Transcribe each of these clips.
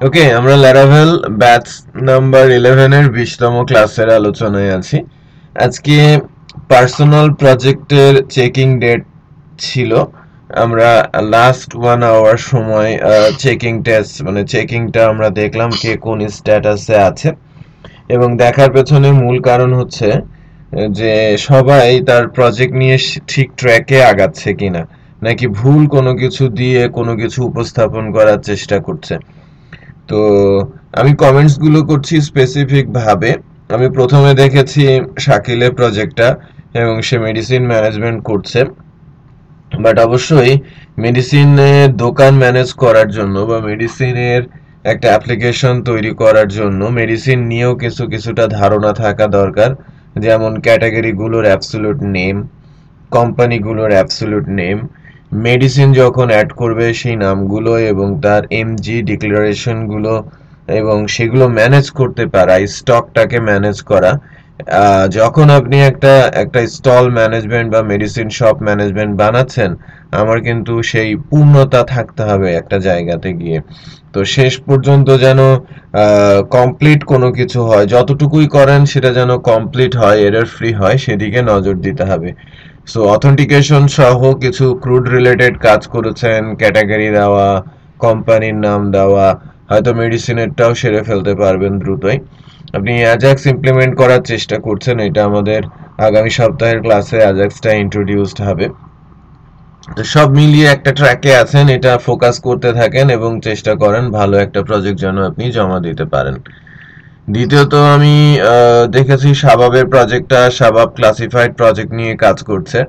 ওকে, আমরা ল্যারাভেল batch number 11 এর 20তম ক্লাসের আলোচনায় আছি। আজকে পার্সোনাল প্রজেক্টের চেকিং ডেট ছিল। আমরা লাস্ট 1 আওয়ার সময় চেকিং টেস্ট মানে চেকিংটা আমরা দেখলাম কে কোন স্ট্যাটাসে আছে, এবং দেখার পেছনে মূল কারণ হচ্ছে যে সবাই তার প্রজেক্ট নিয়ে ঠিক ট্র্যাকে আগাচ্ছে কিনা, নাকি ভুল কোনো কিছু দিয়ে কোনো কিছু উপস্থাপন করার চেষ্টা করছে। তো আমি কমেন্টস গুলো করছি স্পেসিফিক ভাবে। আমি প্রথমে দেখেছি শাকিলের প্রজেক্টটা, এবং সে মেডিসিন ম্যানেজমেন্ট করছে। বাট অবশ্যই মেডিসিনের দোকান ম্যানেজ করার জন্য বা মেডিসিনের একটা অ্যাপ্লিকেশন তৈরি করার জন্য মেডিসিন নিয়েও কিছুটা ধারণা থাকা দরকার। যেমন ক্যাটাগরিগুলোর অ্যাবসলিউট নেম, কোম্পানিগুলোর অ্যাবসলিউট নেম, মেডিসিন যখন অ্যাড করবে সেই নামগুলো এবং তার এমজি ডিক্লারেশনগুলো, এবং সেগুলো ম্যানেজ করতে পারা, স্টকটাকে ম্যানেজ করা। যখন আপনি একটা একটা স্টল ম্যানেজমেন্ট বা মেডিসিন শপ ম্যানেজমেন্ট বানাচ্ছেন, আমার কিন্তু সেই পূর্ণতা থাকতে হবে একটা জায়গাতে গিয়ে। তো শেষ পর্যন্ত যেন কমপ্লিট কোনো কিছু হয়, যতটুকুই করেন সেটা যেন কমপ্লিট হয়, এরর ফ্রি হয়, সেদিকে নজর দিতে হবে। সো অথেন্টিকেশন সহ কিছু ক্রুড রিলেটেড কাজ করেছেন, ক্যাটাগরি দেওয়া, কোম্পানির নাম দেওয়া, হয়তো মেডিসিনেরটাও সেরে ফেলতে পারবেন দ্রুতই। আপনি অ্যাজাক্স ইমপ্লিমেন্ট করার চেষ্টা করছেন, এটা আমাদের আগামী সপ্তাহের ক্লাসে অ্যাজাক্সটা ইন্ট্রোডিউসড হবে। তো সব মিলিয়ে একটা ট্র্যাকে আছেন, এটা ফোকাস করতে থাকেন এবং চেষ্টা করেন ভালো একটা প্রজেক্ট যেন আপনি জমা দিতে পারেন। দ্বিতীয়ত আমি দেখেছি শাবাবের প্রজেক্টটা, শাবাব ক্লাসিফাইড প্রজেক্ট নিয়ে কাজ করছে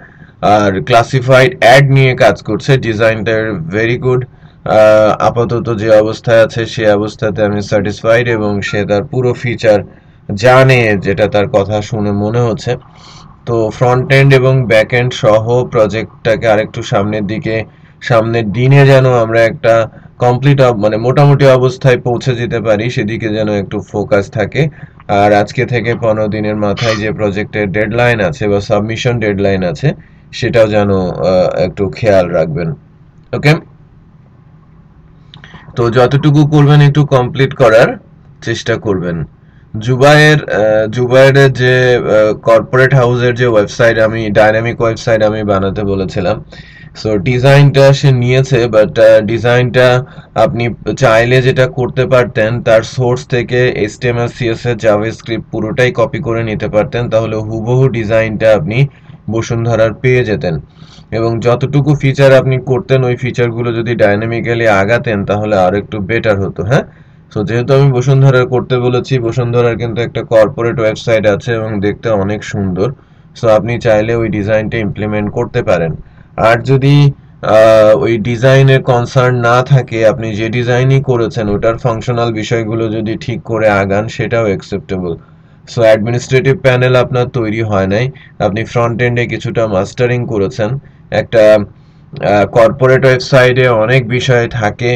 আর ক্লাসিফাইড অ্যাড নিয়ে কাজ করছে। ডিজাইনটা ভেরি গুড। আপাতত যে অবস্থায় আছে সে অবস্থাতে আমি স্যাটিসফাইড, এবং সে তার পুরো ফিচার জানে, যেটা তার কথা শুনে মনে হচ্ছে। তো ফ্রন্ট এন্ড এবং ব্যাক এন্ড সহ প্রজেক্টটাকে আরেকটু সামনের দিনে যেন আমরা একটা কমপ্লিট মানে মোটামুটি অবস্থায় পৌঁছে যেতে পারি, সেদিকে যেন একটু ফোকাস থাকে। আর আজকে থেকে 15 দিনের মাথায় যে প্রজেক্টের ডেডলাইন আছে বা সাবমিশন ডেডলাইন আছে, সেটাও যেন একটু খেয়াল রাখবেন। ওকে, তো যতটুকু করবেন একটু কমপ্লিট করার চেষ্টা করবেন। জুবায়ের যে কর্পোরেট হাউসের যে ওয়েবসাইট, আমি ডাইনামিক ওয়েবসাইট আমি বানাতে বলেছিলাম। সো ডিজাইনটা সে নিয়েছে, বাট ডিজাইনটা আপনি চাইলে যেটা করতে পারতেন, তার সোর্স থেকে এইচটিএমএল সিএসএস জাভাস্ক্রিপ্ট পুরোটাই কপি করে নিতে পারতেন, তাহলে হুবহু ডিজাইনটা আপনি বসুন্ধরার পেয়ে যেতেন। এবং যতটুকু ফিচার আপনি করতেন ওই ফিচারগুলো যদি ডাইনামিক্যালি আগাতেন তাহলে আর একটু বেটার হতো। হ্যাঁ, সো যেহেতু আমি বসুন্ধরার করতে বলেছি, বসুন্ধরার কিন্তু একটা কর্পোরেট ওয়েবসাইট আছে এবং দেখতে অনেক সুন্দর। সো আপনি চাইলে ওই ডিজাইনটা ইমপ্লিমেন্ট করতে পারেন। আর যদি ওই ডিজাইনের কনসার্ন না থাকে, আপনি যে ডিজাইনই করেছেন ওটার ফাংশনাল বিষয়গুলো যদি ঠিক করে আগান, সেটাও অ্যাকসেপ্টেবল। সো অ্যাডমিনিস্ট্রেটিভ প্যানেল আপনার তৈরি হয় নাই, আপনি ফ্রন্ট এন্ডে কিছুটা মাস্টারিং করেছেন। একটা কর্পোরেট ওয়েবসাইটে অনেক বিষয় থাকে,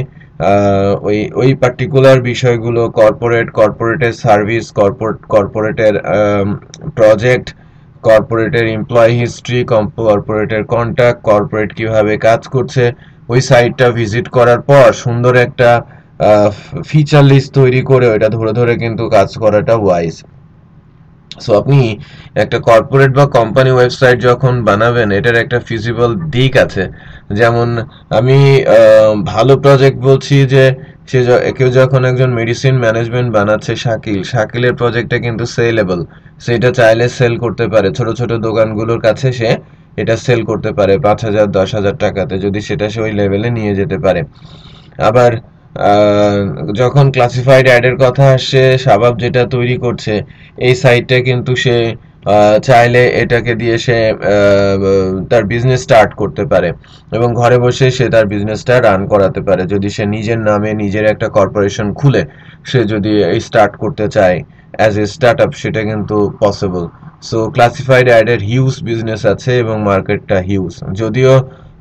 ওই ওই পার্টিকুলার বিষয়গুলো কর্পোরেটের সার্ভিস, কর্পোরেটের প্রজেক্ট, কর্পোরেটের এমপ্লয়ি হিস্ট্রি, কর্পোরেটের কন্ট্যাক্ট, কর্পোরেট কিভাবে কাজ করছে, ওই সাইটটা ভিজিট করার পর সুন্দর একটা ফিচার লিস্ট তৈরি করে ওইটা ধরে ধরে কিন্তু কাজ করাটা ওয়াইজ। সো আপনি একটা কর্পোরেট বা কোম্পানি ওয়েবসাইট যখন বানাবেন, এটার একটা ফিজিবল দিক আছে। যেমন আমি ভালো প্রজেক্ট বলছি যে কেউ যখন একজন মেডিসিন ম্যানেজমেন্ট বানাচ্ছে, শাকিলের প্রজেক্টটা কিন্তু সেলেবল। সেটা চাইলে সেল করতে পারে ছোট ছোট দোকানগুলোর কাছে, সে এটা সেল করতে পারে 5,000 10,000 টাকাতে, যদি সেটা সে ওই লেভেলে নিয়ে যেতে পারে। আবার আহ, যখন ক্লাসিফাইড অ্যাডের কথা আসছে, শাবাব যেটা তৈরি করছে এই সাইটটা কিন্তু সে চাইলে এটাকে দিয়ে সে তার বিজনেস স্টার্ট করতে পারে, এবং ঘরে বসে সে তার বিজনেসটা রান করাতে পারে। যদি সে নিজের নামে নিজের একটা কর্পোরেশন খুলে সে যদি এই স্টার্ট করতে চায় অ্যাজ এ স্টার্ট আপ, সেটা কিন্তু পসিবল। সো ক্লাসিফাইড অ্যাডের হিউজ বিজনেস আছে এবং মার্কেটটা হিউজ। যদিও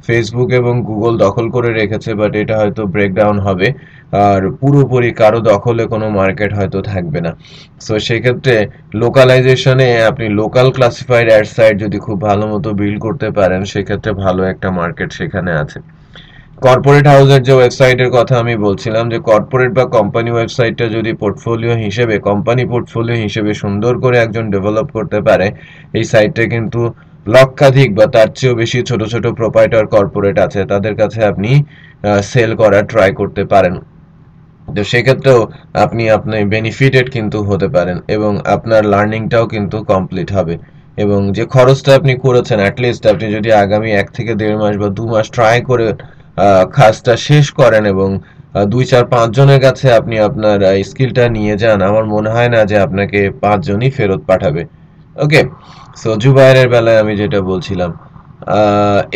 ফেসবুক এবং গুগল দখল করে রেখেছে, বাট এটা হয়তো ব্রেকডাউন হবে, আর পুরোপুরি কারো দখলে কোনো মার্কেট হয়তো থাকবে না। সো সেক্ষেত্রে লোকালাইজেশনে আপনি লোকাল ক্লাসিফাইড অ্যাড সাইট যদি খুব ভালো মতো বিল্ড করতে পারেন, সেক্ষেত্রে ভালো একটা মার্কেট সেখানে আছে। কর্পোরেট হাউসের যে ওয়েবসাইটের কথা আমি বলছিলাম, যে কর্পোরেট বা কোম্পানি ওয়েবসাইটটা যদি পোর্টফোলিও হিসেবে, কোম্পানি পোর্টফোলিও হিসেবে সুন্দর করে একজন ডেভেলপ করতে পারে, এই সাইটটা কিন্তু লক্ষাধিক বা তার চেয়েও বেশি ছোট ছোট প্রোপাইটার কর্পোরেট আছে, তাদের কাছে আপনি সেল করার ট্রাই করতে পারেন। তো সেক্ষেত্রেও আপনি বেনিফিটেড কিন্তু হতে পারেন এবং আপনার লার্নিংটাও কিন্তু কমপ্লিট হবে। এবং যে খরচটা আপনি করেছেন, অ্যাটলিস্ট আপনি যদি আগামী 1 থেকে 1.5 মাস বা 2 মাস ট্রাই করে কাজটা শেষ করেন এবং 2, 4, 5 জনের কাছে আপনি আপনার স্কিলটা নিয়ে যান, আমার মনে হয় না যে আপনাকে 5 জনই ফেরত পাঠাবে। ওকে, সো জুবায়েরের বেলায় আমি যেটা বলছিলাম,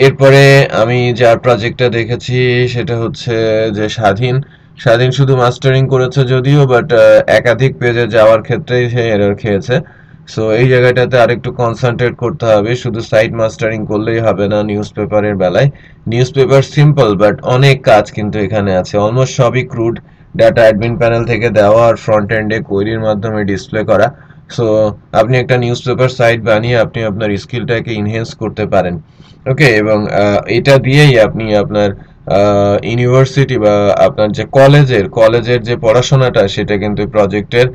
এরপরে আমি যার প্রজেক্টটা দেখেছি সেটা হচ্ছে যে স্বাধীন। স্বাধীন শুধু মাস্টারিং করেছে যদিও, বাট একাধিক পেজে যাওয়ার ক্ষেত্রেই সে এরর খেয়েছে। সো এই জায়গাটাতে আরেকটু কনসেন্ট্রেট করতে হবে, শুধু সাইট মাস্টারিং করলেই হবে না নিউজ পেপারের বেলায়। নিউজ পেপার সিম্পল, বাট অনেক কাজ কিন্তু এখানে আছে, অলমোস্ট সবই ক্রুড, ডাটা অ্যাডমিন প্যানেল থেকে দেওয়া আর ফ্রন্ট এন্ডে কোয়েরির মাধ্যমে ডিসপ্লে করা। সো আপনি একটা নিউজ পেপার সাইট বানিয়ে আপনি আপনার স্কিলটাকে ইনহেন্স করতে পারেন। ওকে, এবং এটা দিয়েই আপনি আপনার ইউনিভার্সিটি বা আপনার যে কলেজের যে পড়াশোনাটা সেটা কিন্তু প্রজেক্টের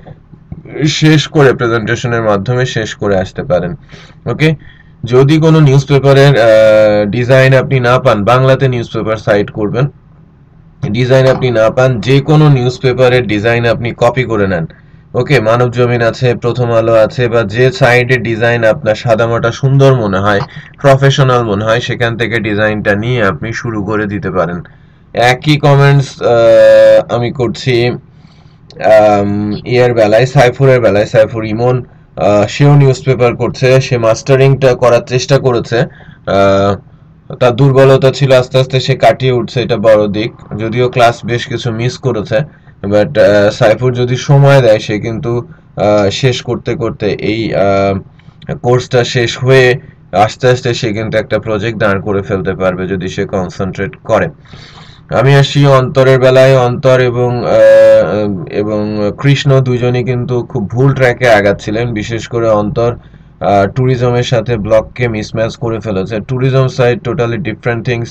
শেষ করে প্রেজেন্টেশনের মাধ্যমে শেষ করে আসতে পারেন। ওকে, যদি কোনো নিউজ পেপারের ডিজাইন আপনি না পান, বাংলাতে নিউজ পেপার সাইট করবেন, ডিজাইন আপনি না পান, যে কোনো নিউজ পেপারের ডিজাইন আপনি কপি করে নেন। ওকে, মানব জমিন আছে, প্রথম আলো আছে, বা যে সাইডের ডিজাইন আপনার সাদামাটা সুন্দর মনে হয়, প্রফেশনাল মনে হয়, সেখান থেকে ডিজাইনটা নিয়ে আপনি শুরু করে দিতে পারেন। একই কমেন্টস আমি করছি সাইফুর ইমন, সেও নিউজ পেপার করছে, সে মাস্টারিংটা করার চেষ্টা করেছে, তার দুর্বলতা ছিল, আস্তে আস্তে সে কাটিয়ে উঠছে, এটা বড় দিক, যদিও ক্লাস বেশ কিছু মিস করেছে, বাট সাইফুর যদি সময় দেয় সে কিন্তু শেষ করতে করতে এই কোর্সটা শেষ হয়ে আস্তে আস্তে সে কিন্তু একটা প্রজেক্ট দাঁড় করে ফেলতে পারবে যদি সে কনসেন্ট্রেট করে। আমি আসি অন্তরের বেলায়, অন্তর এবং কৃষ্ণ দুজনই কিন্তু খুব ভুল ট্র্যাকে আগাচ্ছিলেন, বিশেষ করে অন্তর ট্যুরিজমের সাথে ব্লগকে মিসম্যাচ করে ফেলেছে। Tourism site totally different things.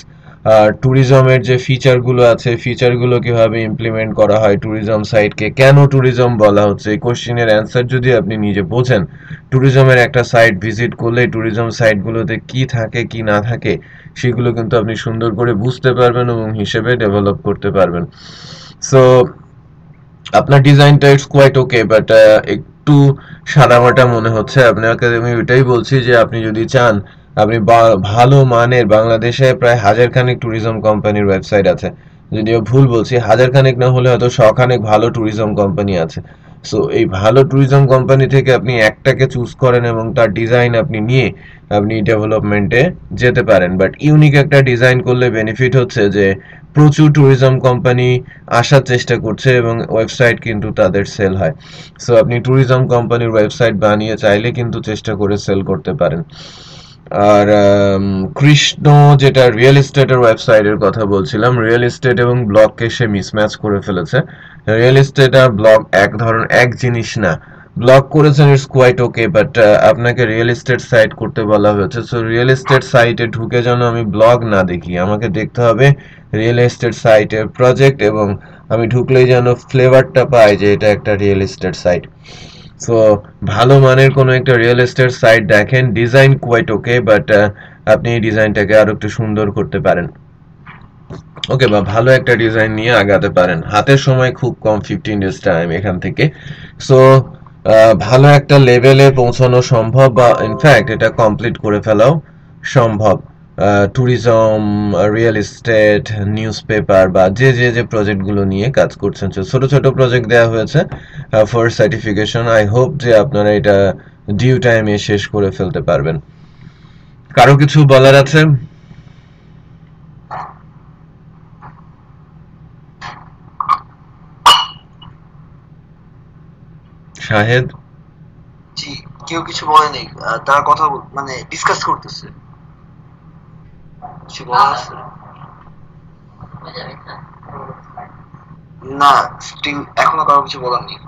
ট্যুরিজমের যে ফিচারগুলো আছে, ফিচারগুলো কিভাবে ইমপ্লিমেন্ট করা হয়, ট্যুরিজম সাইটকে কেন ট্যুরিজম বলা হচ্ছে, এই কোশ্চেনের অ্যান্সার যদি আপনি নিজে বোঝেন, ট্যুরিজমের একটা সাইট ভিজিট করলে ট্যুরিজম সাইটগুলোতে কি থাকে কি না থাকে সেগুলো কিন্তু আপনি সুন্দর করে বুঝতে পারবেন এবং হিসেবে ডেভেলপ করতে পারবেন। সো আপনার ডিজাইনটা ইটস কোয়াইট ওকে, বাট একটু সাদামাটা মনে হচ্ছে। আপনাকে আমি ওইটাই বলছি যে আপনি যদি চান, আপনি ভালো মানের, বাংলাদেশে প্রায় 1000 খানেক ট্যুরিজম কোম্পানির ওয়েবসাইট আছে, যদিও ভুল বলছি, 1000 খানেক না হলে হয়তো 100 খানেক ভালো ট্যুরিজম কোম্পানি আছে। সো এই ভালো ট্যুরিজম কোম্পানি থেকে আপনি একটাকে চুজ করেন এবং তার ডিজাইন আপনি নিয়ে আপনি ডেভেলপমেন্টে যেতে পারেন। বাট ইউনিক একটা ডিজাইন করলে বেনিফিট হচ্ছে যে প্রচুর ট্যুরিজম কোম্পানি আসার চেষ্টা করছে এবং ওয়েবসাইট কিন্তু তাদের সেল হয়। সো আপনি ট্যুরিজম কোম্পানির ওয়েবসাইট বানিয়ে চাইলে কিন্তু চেষ্টা করে সেল করতে পারেন। আর কৃষ্ণ যেটা রিয়েল এস্টেটের ওয়েবসাইটের কথা বলছিলাম, রিয়েল এস্টেট এবং ব্লগকে সে মিসম্যাচ করে ফেলেছে। রিয়েল এস্টেট আর ব্লগ এক জিনিস না। ব্লগ করেছেন ইটস কোয়াইট ওকে, বাট আপনাকে রিয়েল এস্টেট সাইট করতে বলা হয়েছে। সো রিয়েল এস্টেট সাইটে ঢুকে যেন আমি ব্লগ না দেখি, আমাকে দেখতে হবে রিয়েল এস্টেট সাইটের প্রজেক্ট, এবং আমি ঢুকলেই যেন ফ্লেভারটা পাই যে এটা একটা রিয়েল এস্টেট সাইট। সো ভালো মানের কোনো একটা রিয়েল এস্টেট সাইট দেখেন, ডিজাইন কোয়াইট ওকে, বাট আপনি এই ডিজাইনটাকে আরো একটু সুন্দর করতে পারেন। ওকে, বা ভালো একটা ডিজাইন নিয়ে আগাতে পারেন, হাতের সময় খুব কম, 15 ডেজ টাইম এখান থেকে। সো ভালো একটা লেভেলে পৌঁছানো সম্ভব, বা ইনফ্যাক্ট এটা কমপ্লিট করে ফেলাও সম্ভব। Tourism, real estate, news paper, বা যে প্রজেক্টগুলো নিয়ে কাজ করছেন, ছোট ছোট প্রজেক্ট দেওয়া হয়েছে ফর সার্টিফিকেশন। আই হোপ যে আপনারা এটা ডিউ টাইমে শেষ করে ফেলতে পারবেন। কারো কিছু বলার আছে? শাহেদ? জি, কেউ কিছু বলেনি, তারা কথা মানে ডিসকাস করতেছে। কিছু বলার আছে? না, স্টিল এখনো কারো কিছু বলার নেই।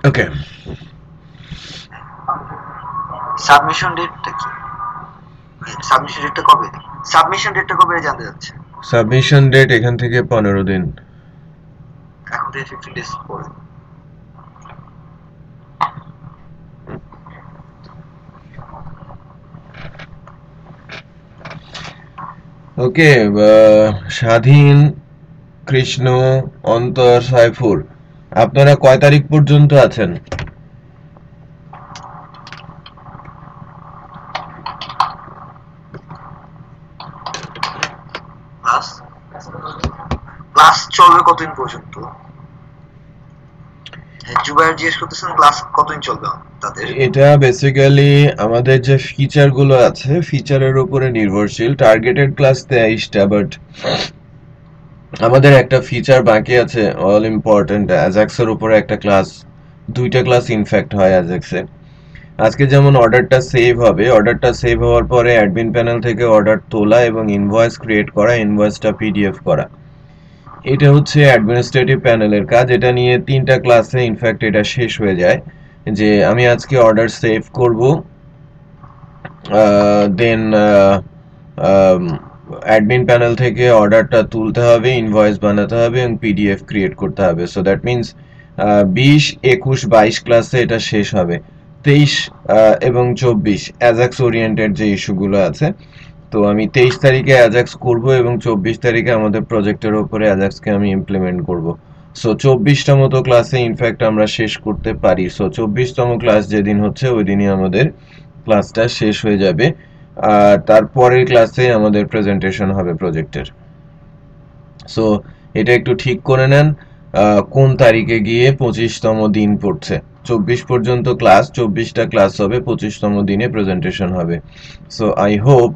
ওকে, সাবমিশন ডেটটা কি? সাবমিশন ডেটটা কবে জানতে চাচ্ছে। সাবমিশন ডেট এখান থেকে 15 দিন। এখন থেকে 15 ডেজ পরে। ওকে, স্বাধীন, কৃষ্ণ, অন্তর, সাইফুর, আপনারা কয় তারিখ পর্যন্ত আছেন? ক্লাস চলবে কতদিন পর্যন্ত? জুবাইর জিজ্ঞেস করতেছেন ক্লাস কতদিন চলবে তাদের। এটা বেসিক্যালি আমাদের যে ফিচার গুলো আছে ফিচারের উপরে নির্ভরশীল। টার্গেটেড ক্লাস 23টা, বাট আমাদের একটা ফিচার বাকি আছে অল ইম্পর্টেন্ট। অ্যাজাক্সের উপরে একটা ক্লাস, 2টা ক্লাস ইনফ্যাক্ট হয় অ্যাজাক্সে। আজকে যেমন অর্ডারটা সেভ হবে, অর্ডারটা সেভ হওয়ার পরে অ্যাডমিন প্যানেল থেকে অর্ডার তোলা এবং ইনভয়েস ক্রিয়েট করা, ইনভয়েসটা পিডিএফ করা, এটা হচ্ছে অ্যাডমিনিস্ট্রেটিভ প্যানেলের কাজ। এটা নিয়ে 3টা ক্লাসে ইনফ্যাক্ট এটা শেষ হয়ে যায়। যে আমি আজকে অর্ডার সেভ করব, দেন অ্যাডমিন প্যানেল থেকে অর্ডারটা তুলতে হবে, ইনভয়েস বানাতে হবে এবং পিডিএফ ক্রিয়েট করতে হবে। সো দ্যাট মিনস 20, 21, 22 ক্লাসে এটা শেষ হবে। 23 এবং 24 অ্যাজাক্স ওরিয়েন্টেড যে ইস্যুগুলো আছে, তো আমি 23 তারিখে অ্যাজাক্স করব এবং 24 তারিখে আমাদের প্রজেক্টের উপরে অ্যাজাক্সকে আমি ইমপ্লিমেন্ট করব। সো 24টা মতো ক্লাসে ইনফ্যাক্ট আমরা শেষ করতে পারি। সো 24তম ক্লাস যেদিন হচ্ছে ওই দিনই আমাদের ক্লাসটা শেষ হয়ে যাবে। আর তারপরের ক্লাসে আমাদের প্রেজেন্টেশন হবে প্রজেক্টের। সো এটা একটু ঠিক করে নেন কোন তারিখে গিয়ে 25তম দিন পড়ছে। 24 পর্যন্ত ক্লাস, 24টা ক্লাস হবে, 25তম দিনে প্রেজেন্টেশন হবে। সো আই হোপ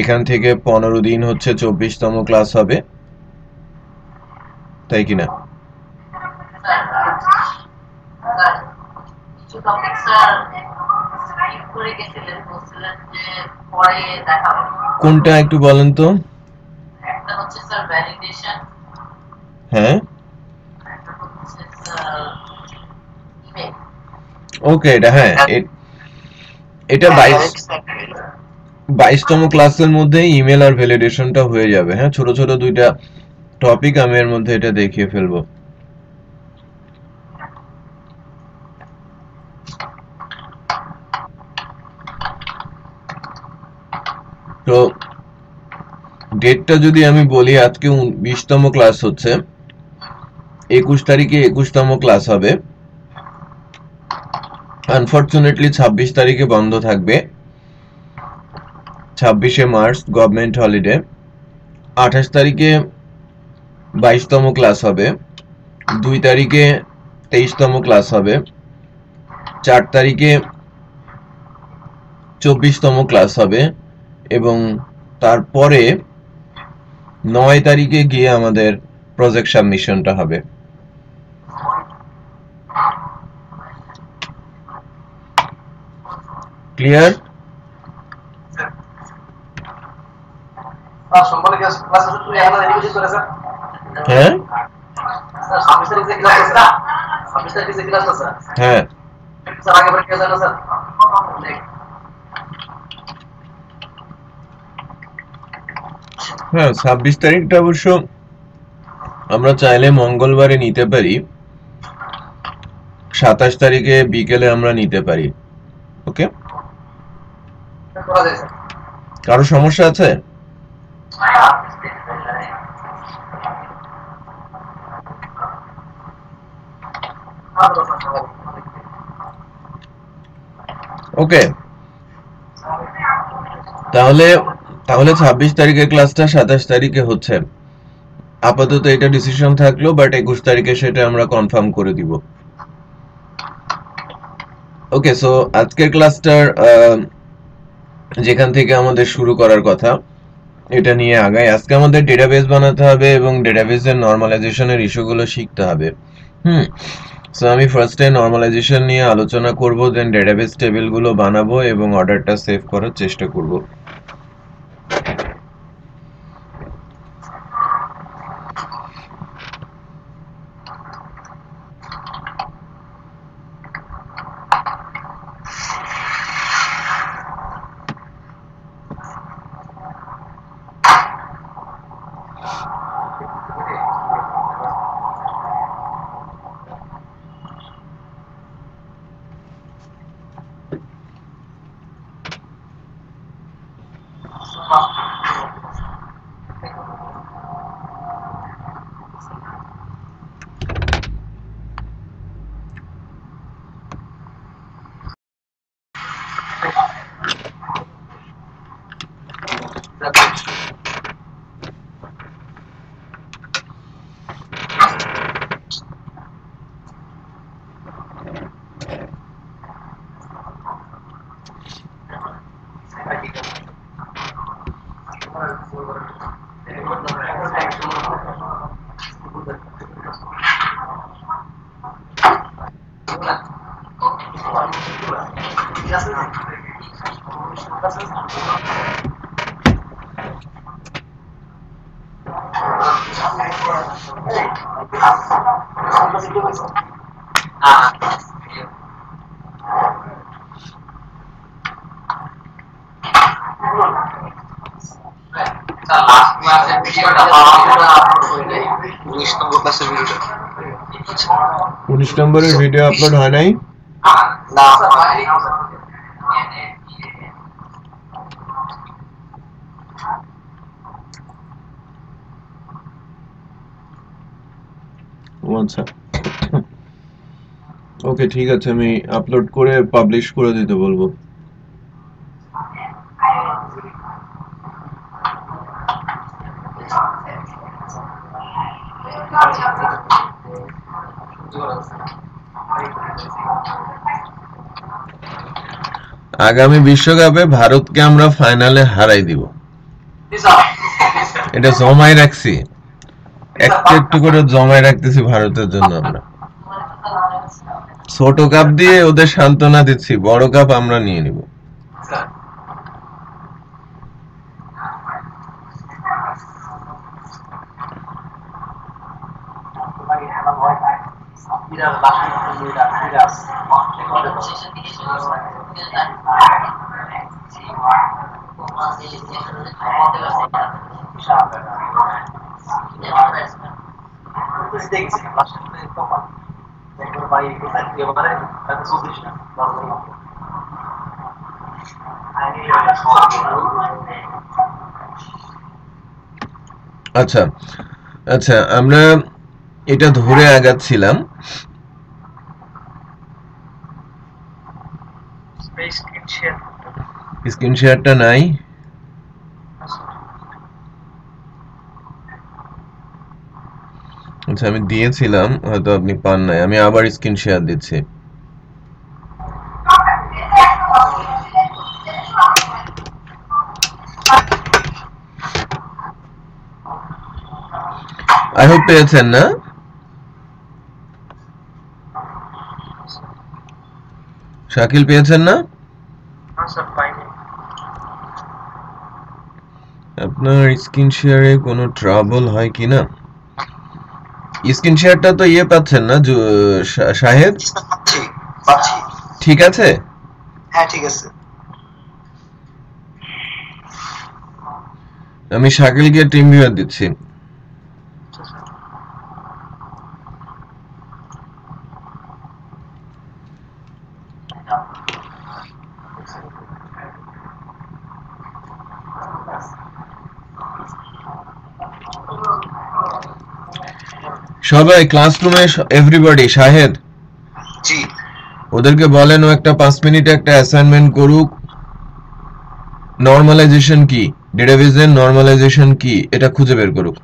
এখান থেকে 15 দিন হচ্ছে 24তম ক্লাস হবে, তাই কিনা? কোনটা একটু বলেন তো? হ্যাঁ, ওকে, এটা হ্যাঁ, এটা 22তম ক্লাসের মধ্যে ইমেল আর ভ্যালিডেশনটা হয়ে যাবে। হ্যাঁ, ছোট ছোট 2টা টপিক আমি এর মধ্যে এটা দেখিয়ে ফেলবো। তো ডেটটা যদি আমি বলি, আজকে 20তম ক্লাস হচ্ছে, 21 তারিখে 21তম ক্লাস হবে। আনফরচুনেটলি 26 তারিখে বন্ধ থাকবে, 26শে মার্চ গভর্নমেন্ট হলিডে। 28 তারিখে 22তম ক্লাস হবে, 2 তারিখে 23তম ক্লাস হবে, 4 তারিখে 24তম ক্লাস হবে এবং তারপরে 9 তারিখে গিয়ে আমাদের প্রজেক্ট সাবমিশনটা হবে। ক্লিয়ার? হ্যাঁ হ্যাঁ, হ্যাঁ 26 তারিখটা অবশ্য আমরা চাইলে মঙ্গলবারে নিতে পারি, 27 তারিখে বিকেলে আমরা নিতে পারি। ওকে, কারো সমস্যা আছে? ওকে, তাহলে 26 তারিখের ক্লাসটা 27 তারিখে হচ্ছে। আপাতত এটা ডিসিশন থাকলো, বাট 21 তারিখে সেটা আমরা কনফার্ম করে দিব। ওকে, সো আজকের ক্লাসটার যেখান থেকে আমাদের শুরু করার কথা এটা নিয়ে আগাই। আজকে আমাদের ডেটাবেস বানাতে হবে এবং ডেটাবেসের নরমালাইজেশনের ইস্যুগুলো শিখতে হবে। সো আমি ফার্স্টে নরমালাইজেশন নিয়ে আলোচনা করব, দেন ডেটাবেস টেবিলগুলো বানাবো এবং অর্ডারটা সেভ করার চেষ্টা করব। উনিশ নম্বর ক্লাসের ভিডিওটা 19 নম্বরের ভিডিও আপলোড হয় নাই? না, আচ্ছা, ওকে, ঠিক আছে, আমি আপলোড করে পাবলিশ করে দিতে বলবো। আগামী বিশ্বকাপে ভারতকে আমরা ফাইনালে হারাই দিব, এটা জমাই রাখছি, একটু একটু করে জমাই রাখতেছি ভারতের জন্য। আমরা ছোট কাপ দিয়ে ওদের সান্ত্বনা দিচ্ছি, বড় কাপ আমরা নিয়ে নিব। আচ্ছা আচ্ছা, আমরা এটা ধরে আগাচ্ছিলাম। স্ক্রিন শেয়ারটা নাই। আচ্ছা, আমি দিয়েছিলাম, হয়তো আপনি পান নাই, আমি আবার স্ক্রিন শেয়ার দিচ্ছি। আই হোপ পেয়েছেন না? শাকিল পেয়েছেন না? আপনার স্ক্রিন শেয়ারে কোনো ট্রাবল হয় কিনা? স্ক্রিন শেয়ারটা তো ইয়ে পাচ্ছেন না শাহেদ? পাচ্ছি। ঠিক আছে? হ্যাঁ, ঠিক আছে। আমি শাকিলকে টিম ভিউয়ার দিচ্ছি। সবাই ক্লাসরুমে, এভরিবডি, শাহেদ, জি, ওদেরকে বলেন ও একটা 5 মিনিটে একটা অ্যাসাইনমেন্ট করুক, নরমালাইজেশন কি, ডেরিভেশন নরমালাইজেশন কি, এটা খুঁজে বের করুক।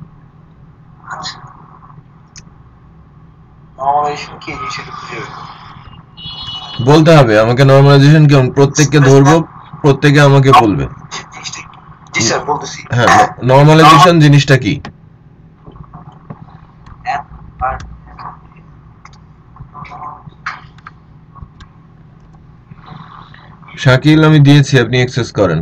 বলতে হবে আমাকে নরমালাইজেশন কি, প্রত্যেককে ধরবো, প্রত্যেকে আমাকে বলবে। জি স্যার, বলতেছি। হ্যাঁ, নরমালাইজেশন জিনিসটা কি? শাকিল, আমি দিয়েছি, আপনি অ্যাক্সেস করেন।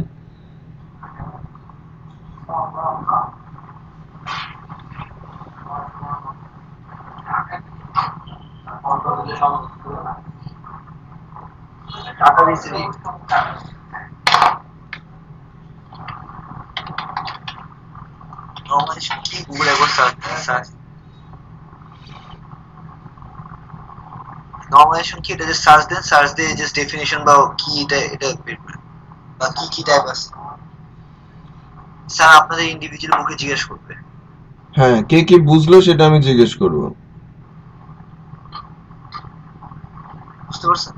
নরমালাইজেশন কি, এটা যে সার্চ দেন, সার্চ দিয়ে জাস্ট ডেফিনিশন বা কি এটা বের করেন, বা কি কি টাইপ আছে। স্যার আপনাদের ইন্ডিভিজুয়াল মুখে জিজ্ঞেস করবে। হ্যাঁ, কে কি বুঝলো সেটা আমি জিজ্ঞেস করব। বুঝতে পারছেন?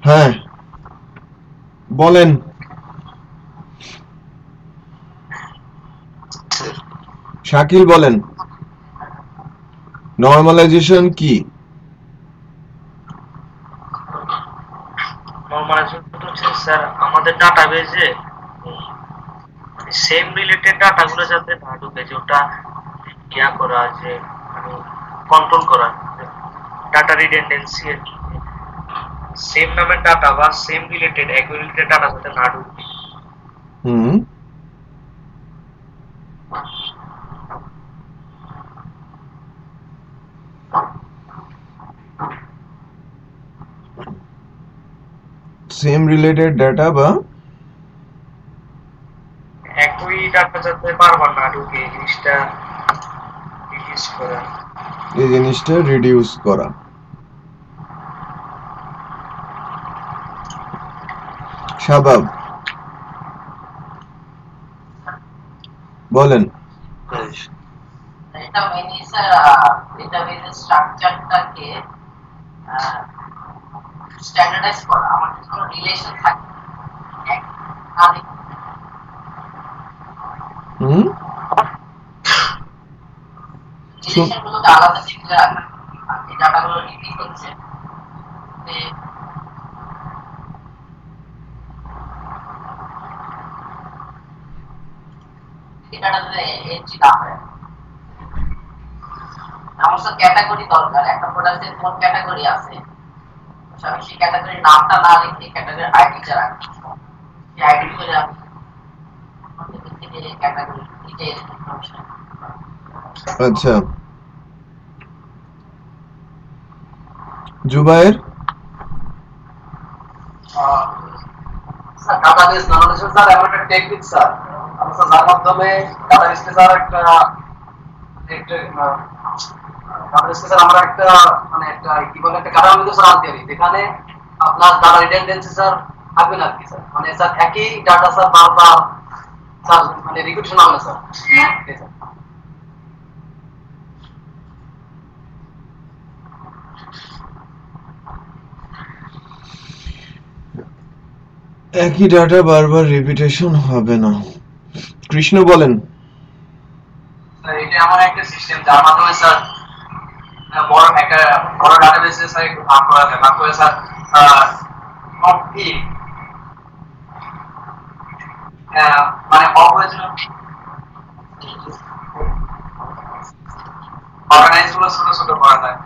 হ্যাঁ বলেন শাকিল বলেন নরমালাইজেশন কি নরমালাইজেশন হচ্ছে স্যার আমাদের ডাটাবেজে সেম রিলেটেড ডাটাগুলো যাতে না ঢুকে যে ওটা ইয়া করা যে মানে কন্ট্রোল করা ডাটা রিডেন্ডেন্সি আর কি সেম নামের ডাটা বা সেম রিলেটেড একই রিলেটেড ডাটা যাতে না ঢুকে হুম সেম রিলেটেড ডাটা বা একই ডাটা যাতে বারবার না ঢুকে এই জিনিসটা রিডিউস করা এই জিনিসটা রিডিউস করা শাবাব বলেন এটা মেইনলি স্যার ডেটাবেজের স্ট্রাকচারটাকে স্ট্যান্ডার্ডাইজ করা আমার কোনো রিলেশন থাকে রিলেশনগুলোকে আলাদা শিখে রাখা আর এই ডাটাগুলো রিপিট হচ্ছে ডাটাতে এন্ট্রি না হয় আমার সব ক্যাটাগরি দরকার একটা প্রোডাক্টের কোন ক্যাটাগরি আছে আমি সেই ক্যাটাগরির নামটা না লিখে ক্যাটাগরির আইডিটা রাখি এই আইডি করে আমি ক্যাটাগরি ডিটেইলস ইনফরমেশন আচ্ছা Zubair sir database normalization sir এমন একটা টেকনিক স্যার আমরা স্যার যার মাধ্যমে ডাটাবেসকে স্যার একটা ডাটাবেসকে স্যার আমরা একটা মানে একটা কি বলে একটা কাঠামোর মধ্যে স্যার আনতে পারি যেখানে আপনার ডাটা রিডেন্ডেন্সি স্যার থাকবে না কি স্যার মানে স্যার একই ডাটা স্যার বারবার স্যার মানে রিপিটিশন হবে না স্যার একই ডাটা বারবার রিপিটেশন হবে না কৃষ্ণ বলেন স্যার এটা এমন একটা সিস্টেম যার মাধ্যমে স্যার বড় একটা বড় ডাটাবেসে স্যার একটু ভাগ করা যায় ভাগ করে স্যার মানে হয়েছিল অর্গানাইজ গুলো ছোট ছোট করা যায়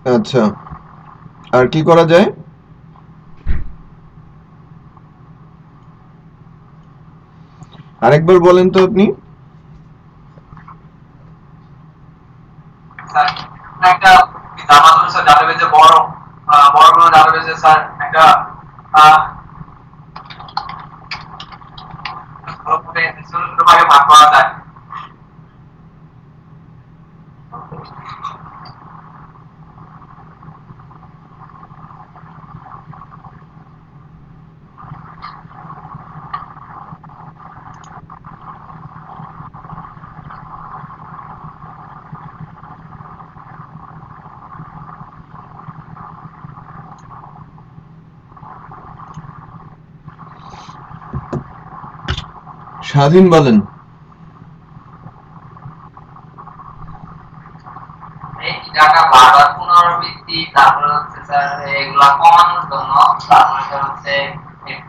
আচ্ছা আর কি করা যায় আরেকবার বলেন তো আপনি স্যার একটা আমাদের স্যার ডাটাবেজে বড় বড় কোনো ডাটাবেজে স্যার একটা ছোট ছোট ভাগে ভাগ করা যায় স্বাধীন বলেন এই ডাটা বারবার পুনরাবৃত্তি তারপরে হচ্ছে স্যার এগুলা কমানোর জন্য তারপরে হচ্ছে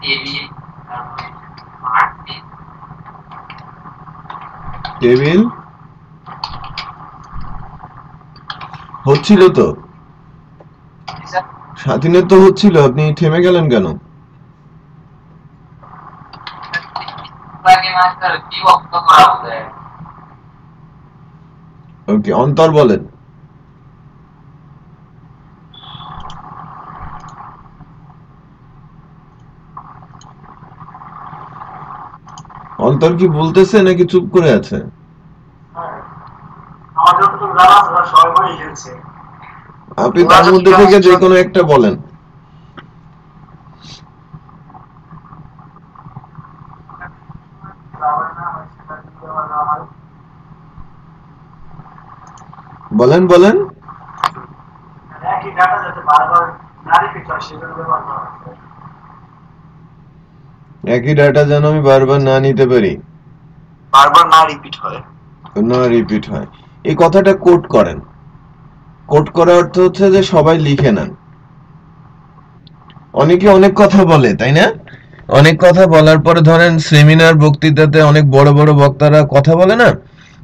টেবিল তারপরে মার্কশিট টেবিল হচ্ছিল তো স্বাধীনের তো হচ্ছিল আপনি থেমে গেলেন কেন মাস্টার বিভক্ত করা বোধহয় ওকে, অন্তর বলেন। অন্তর কি বলতেছে নাকি চুপ করে আছে? আপনি তার মধ্যে থেকে যে কোনো একটা বলেন। বলেন বলেন। একই ডাটা যেন আমি বারবার না নিতে পারি, বারবার না রিপিট হয়, না রিপিট হয়। এই কথাটা কোট করেন। কোট করার অর্থ হচ্ছে যে সবাই লিখে নেন। অনেকে অনেক কথা বলে, তাই না? অনেক কথা বলার পরে ধরেন সেমিনার বক্তৃতাতে অনেক বড় বড় বক্তারা কথা বলে না,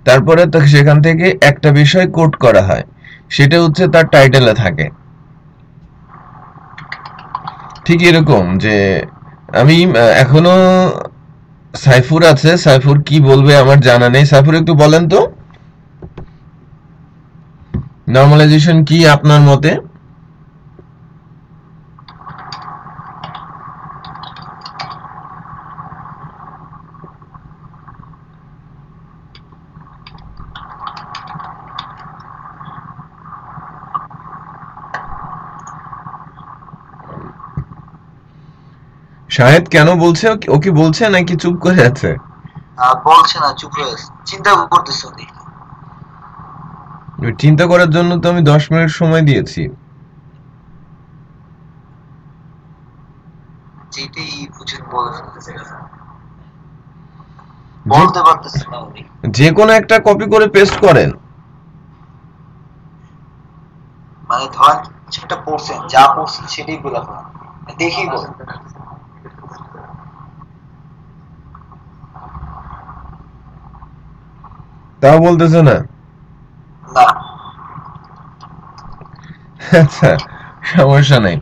তারপরে তো সেখান থেকে একটা বিষয় কোট করা হয়, সেটা হচ্ছে তার টাইটেলে থাকে। ঠিক এরকম যে আমি এখনো সাইফুর আছে, সাইফুর কি বলবে আমার জানা নেই। সাইফুর একটু বলেন তো নরমালাইজেশন কি আপনার মতে? শাহেদ কেন বলছে? ও কি বলছে নাকি চুপ করে আছে? বলছে না, চুপ হয়ে আছে, চিন্তা করতেছে। চিন্তা করার জন্য তো আমি 10 মিনিট সময় দিয়েছি। যেটাই বুঝুন বলে ফেলতেছে, বলতে পারতেছে না উনি। যে কোনো একটা কপি করে পেস্ট করেন। মানে ধরেন সেটা পড়ছেন, যা পড়ছেন সেটাই বলে ফেলেন, দেখি বলেন। তাও বলতেছে না? না। আচ্ছা, সমস্যা নাই।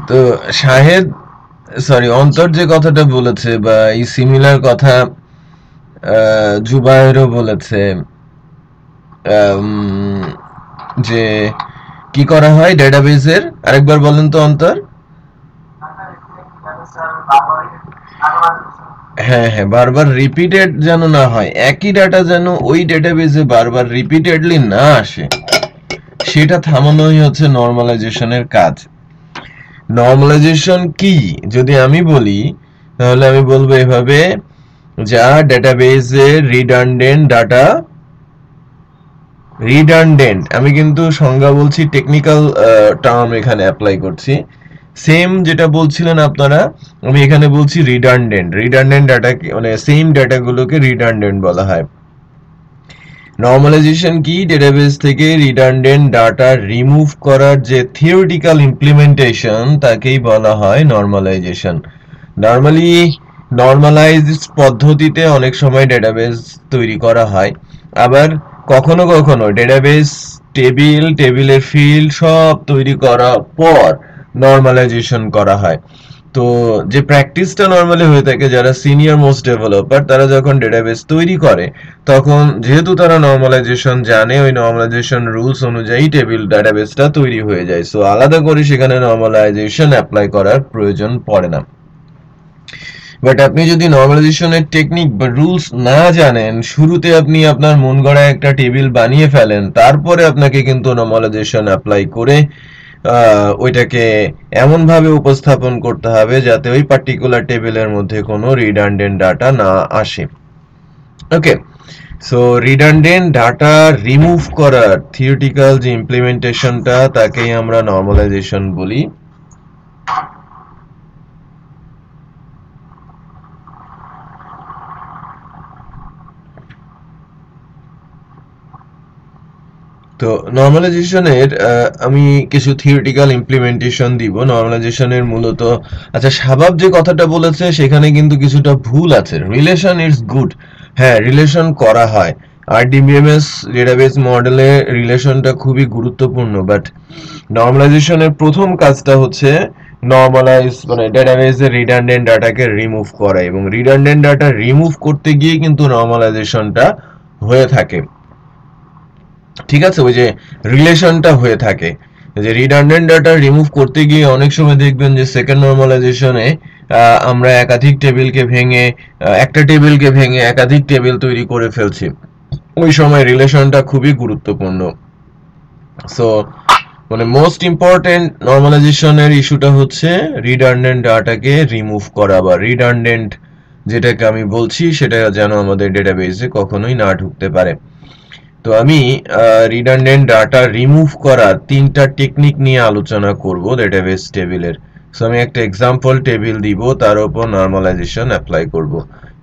তো শাহেদ, সরি, অন্তর যে কথাটা বলেছে বা এই সিমিলার কথা জুবায়েরও বলেছে, যে কি করা হয় ডেটাবেজের, আরেকবার বলেন তো অন্তর। হ্যাঁ হ্যাঁ, বারবার রিপিটেড যেন না হয়, একই ডাটা যেন ওই ডেটাবেজে বারবার রিপিটেডলি না আসে, সেটা থামানোই হচ্ছে নরমালাইজেশনের কাজ। নরমালাইজেশন কি যদি আমি বলি, তাহলে আমি বলবো এভাবে, যা ডেটাবেজে রিডান্ডেন্ট ডাটা, রিডান্ডেন্ট আমি কিন্তু সংজ্ঞা বলছি, টেকনিক্যাল টার্ম এখানে অ্যাপ্লাই করছি। সেম যেটা বলছিলেন আপনারা, আমি এখানে বলছি রিডান্ডেন্ট। রিডান্ডেন্ট ডাটা মানে সেম ডাটাগুলোকে রিডান্ডেন্ট বলা হয়। নরমালাইজেশন কি? ডেটাবেস থেকে রিডান্ডেন্ট ডাটা রিমুভ করার যে থিওরিটিক্যাল ইমপ্লিমেন্টেশন, তাকেই বলা হয় নরমালাইজেশন। নরমালি নরমালাইজড পদ্ধতিতে অনেক সময় ডেটাবেস তৈরি করা হয়, আবার কখনো কখনো ডেটাবেস টেবিলের ফিল্ড সব তৈরি করার পর নরমালাইজেশন করা হয়। তো যে প্র্যাকটিসটা নরমালি হয়ে থাকে, যারা সিনিয়র মোস্ট ডেভেলপার তারা যখন ডেটাবেস তৈরি করে, তখন যেহেতু তারা নরমালাইজেশন জানে, ওই নরমালাইজেশন রুলস অনুযায়ী টেবিল ডেটাবেসটা তৈরি হয়ে যায়। সো আলাদা করে সেখানে নরমালাইজেশন অ্যাপ্লাই করার প্রয়োজন পড়ে না। বাট আপনি যদি নরমালাইজেশনের টেকনিক বা রুলস না জানেন, শুরুতে আপনি আপনার মন গড়া একটা টেবিল বানিয়ে ফেলেন, তারপরে আপনাকে কিন্তু নরমালাইজেশন অ্যাপ্লাই করে ওইটাকে এমন ভাবে উপস্থাপন করতে হবে যাতে ওই পার্টিকুলার টেবিলের মধ্যে কোনো রিডান্ডেন্ট ডাটা না আসে। ওকে, সো রিডান্ডেন্ট ডাটা রিমুভ করার থিওরিটিক্যাল যে ইমপ্লিমেন্টেশনটা, তাকেই আমরা নরমালাইজেশন বলি। তো নরমালাইজেশনের আমি কিছু থিওরিটিক্যাল ইমপ্লিমেন্টেশন দিব। নরমালাইজেশনের মূলত, আচ্ছা, শাবাব যে কথাটা বলেছে সেখানে কিন্তু কিছুটা ভুল আছে। রিলেশন ইজ গুড, হ্যাঁ রিলেশন করা হয়, RDBMS ডেটাবেস মডেলে রিলেশনটা খুবই গুরুত্বপূর্ণ, বাট নরমালাইজেশনের প্রথম কাজটা হচ্ছে নরমালাইজ মানে ডেটাবেসের রিডান্ডেন্ট ডাটাকে রিমুভ করা, এবং রিডান্ডেন্ট ডাটা রিমুভ করতে গিয়ে কিন্তু নরমালাইজেশনটা হয়ে থাকে। ঠিক আছে, ওই যে রিলেশনটা হয়ে থাকে, যে রিডান্ডেন্ট ডাটা রিমুভ করতে গিয়ে অনেক সময় দেখবেন যে সেকেন্ড নরমালাইজেশনে আমরা একাধিক টেবিলকে ভেঙে একটা টেবিলকে ভেঙে একাধিক টেবিল তৈরি করে ফেলছি। ওই সময় রিলেশনটা খুবই গুরুত্বপূর্ণ। সো মানে মোস্ট ইম্পর্টেন্ট নরমালাইজেশনের ইস্যুটা হচ্ছে রিডান্ডেন্ট ডাটাকে রিমুভ করা, বা রিডান্ডেন্ট যেটাকে আমি বলছি সেটা যেন আমাদের ডেটাবেসে কখনোই না ঢুকতে পারে। তো আমি রিডান্ডেন্ট ডাটা রিমুভ করার 3টা টেকনিক নিয়ে আলোচনা করব ডেটাবেস টেবিলের। সো আমি একটা এক্সাম্পল টেবিল দিব, তার উপর নরমালাইজেশন অ্যাপ্লাই করব,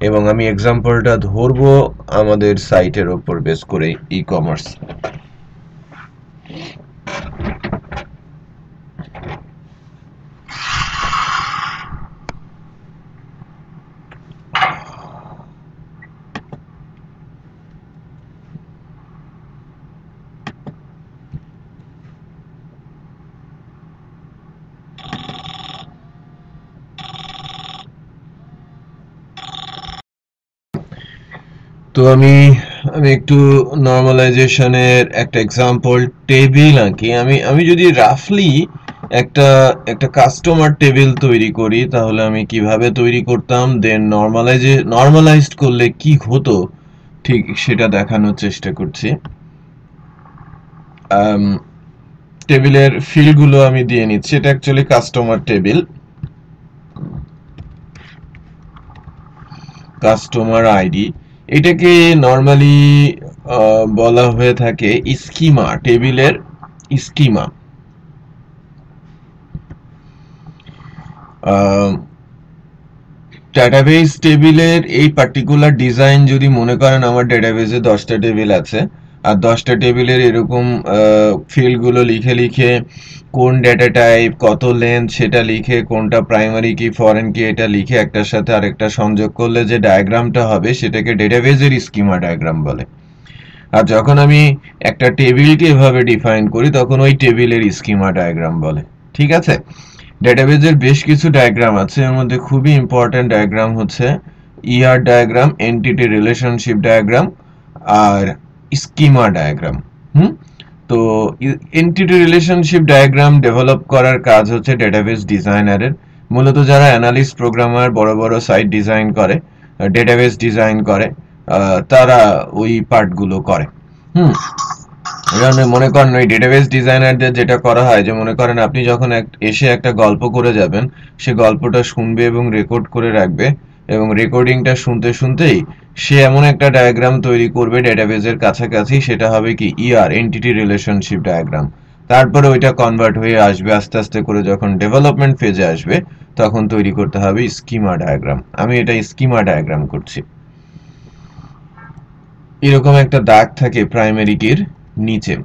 এবং আমি এক্সাম্পলটা ধরবো আমাদের সাইটের উপর বেস করে, ই কমার্স। তো আমি একটু নরমালাইজেশনের একটা এক্সাম্পল টেবিল আঁকি। আমি যদি রাফলি একটা কাস্টমার টেবিল তৈরি করি, তাহলে আমি কিভাবে তৈরি করতাম, দেন নরমালাইজড করলে কি হতো, ঠিক সেটা দেখানোর চেষ্টা করছি। টেবিলের ফিল্ডগুলো আমি দিয়ে নিচ্ছি। এটা actually customer table, customer ID. এটাকে নরমালি বলা হয়ে থাকে স্কিমা, টেবিলের স্কিমা। ডেটাবেস টেবিলের এই পার্টিকুলার ডিজাইন যদি মনে করেন আমার ডেটাবেসে 10টা টেবিল আছে, আর 10টা টেবিলের এরকম ফিল্ডগুলো লিখে লিখে কোন ডেটা টাইপ কত লেন্থ সেটা লিখে, কোনটা প্রাইমারি কি ফরেন কি এটা লিখে একটার সাথে আরেকটা সংযোগ করলে যে ডায়াগ্রামটা হবে সেটাকে ডেটাবেসের স্কিমা ডায়াগ্রাম বলে। আর যখন আমি একটা টেবিলকে এভাবে ডিফাইন করি তখন ওই টেবিলের স্কিমা ডায়াগ্রাম বলে। ঠিক আছে, ডেটাবেজের বেশ কিছু ডায়াগ্রাম আছে, এর মধ্যে খুবই ইম্পর্টেন্ট ডায়াগ্রাম হচ্ছে ER diagram, entity relationship diagram, আর স্কিমা ডায়াগ্রাম। তো এন্টিটি রিলেশনশিপ ডায়াগ্রাম ডেভেলপ করার কাজ হচ্ছে ডেটাবেস ডিজাইনারের। মূলত যারা অ্যানালিস্ট প্রোগ্রামার বড় বড় সাইট ডিজাইন করে, ডেটাবেস ডিজাইন করে, তারা ওই পার্টগুলো করে। মনে করেন ওই ডেটাবেস ডিজাইনারদের যেটা করা হয়, যে মনে করেন আপনি যখন এসে একটা গল্প করে যাবেন, সে গল্পটা শুনবে এবং রেকর্ড করে রাখবে, এবং রেকর্ডিংটা শুনতে শুনতেই সে এমন একটা ডায়াগ্রাম তৈরি করবে ডেটাবেসের কাছাকাছি, সেটা হবে কি ইআর, এন্টিটি রিলেশনশিপ ডায়াগ্রাম। তারপরে ওইটা কনভার্ট হয়ে আসবে আস্তে আস্তে করে, যখন ডেভেলপমেন্ট ফেজে আসবে তখন তৈরি করতে হবে স্কিমা ডায়াগ্রাম। আমি এটা স্কিমা ডায়াগ্রাম করছি। এরকম একটা দাগ থাকে প্রাইমারি কির নিচে।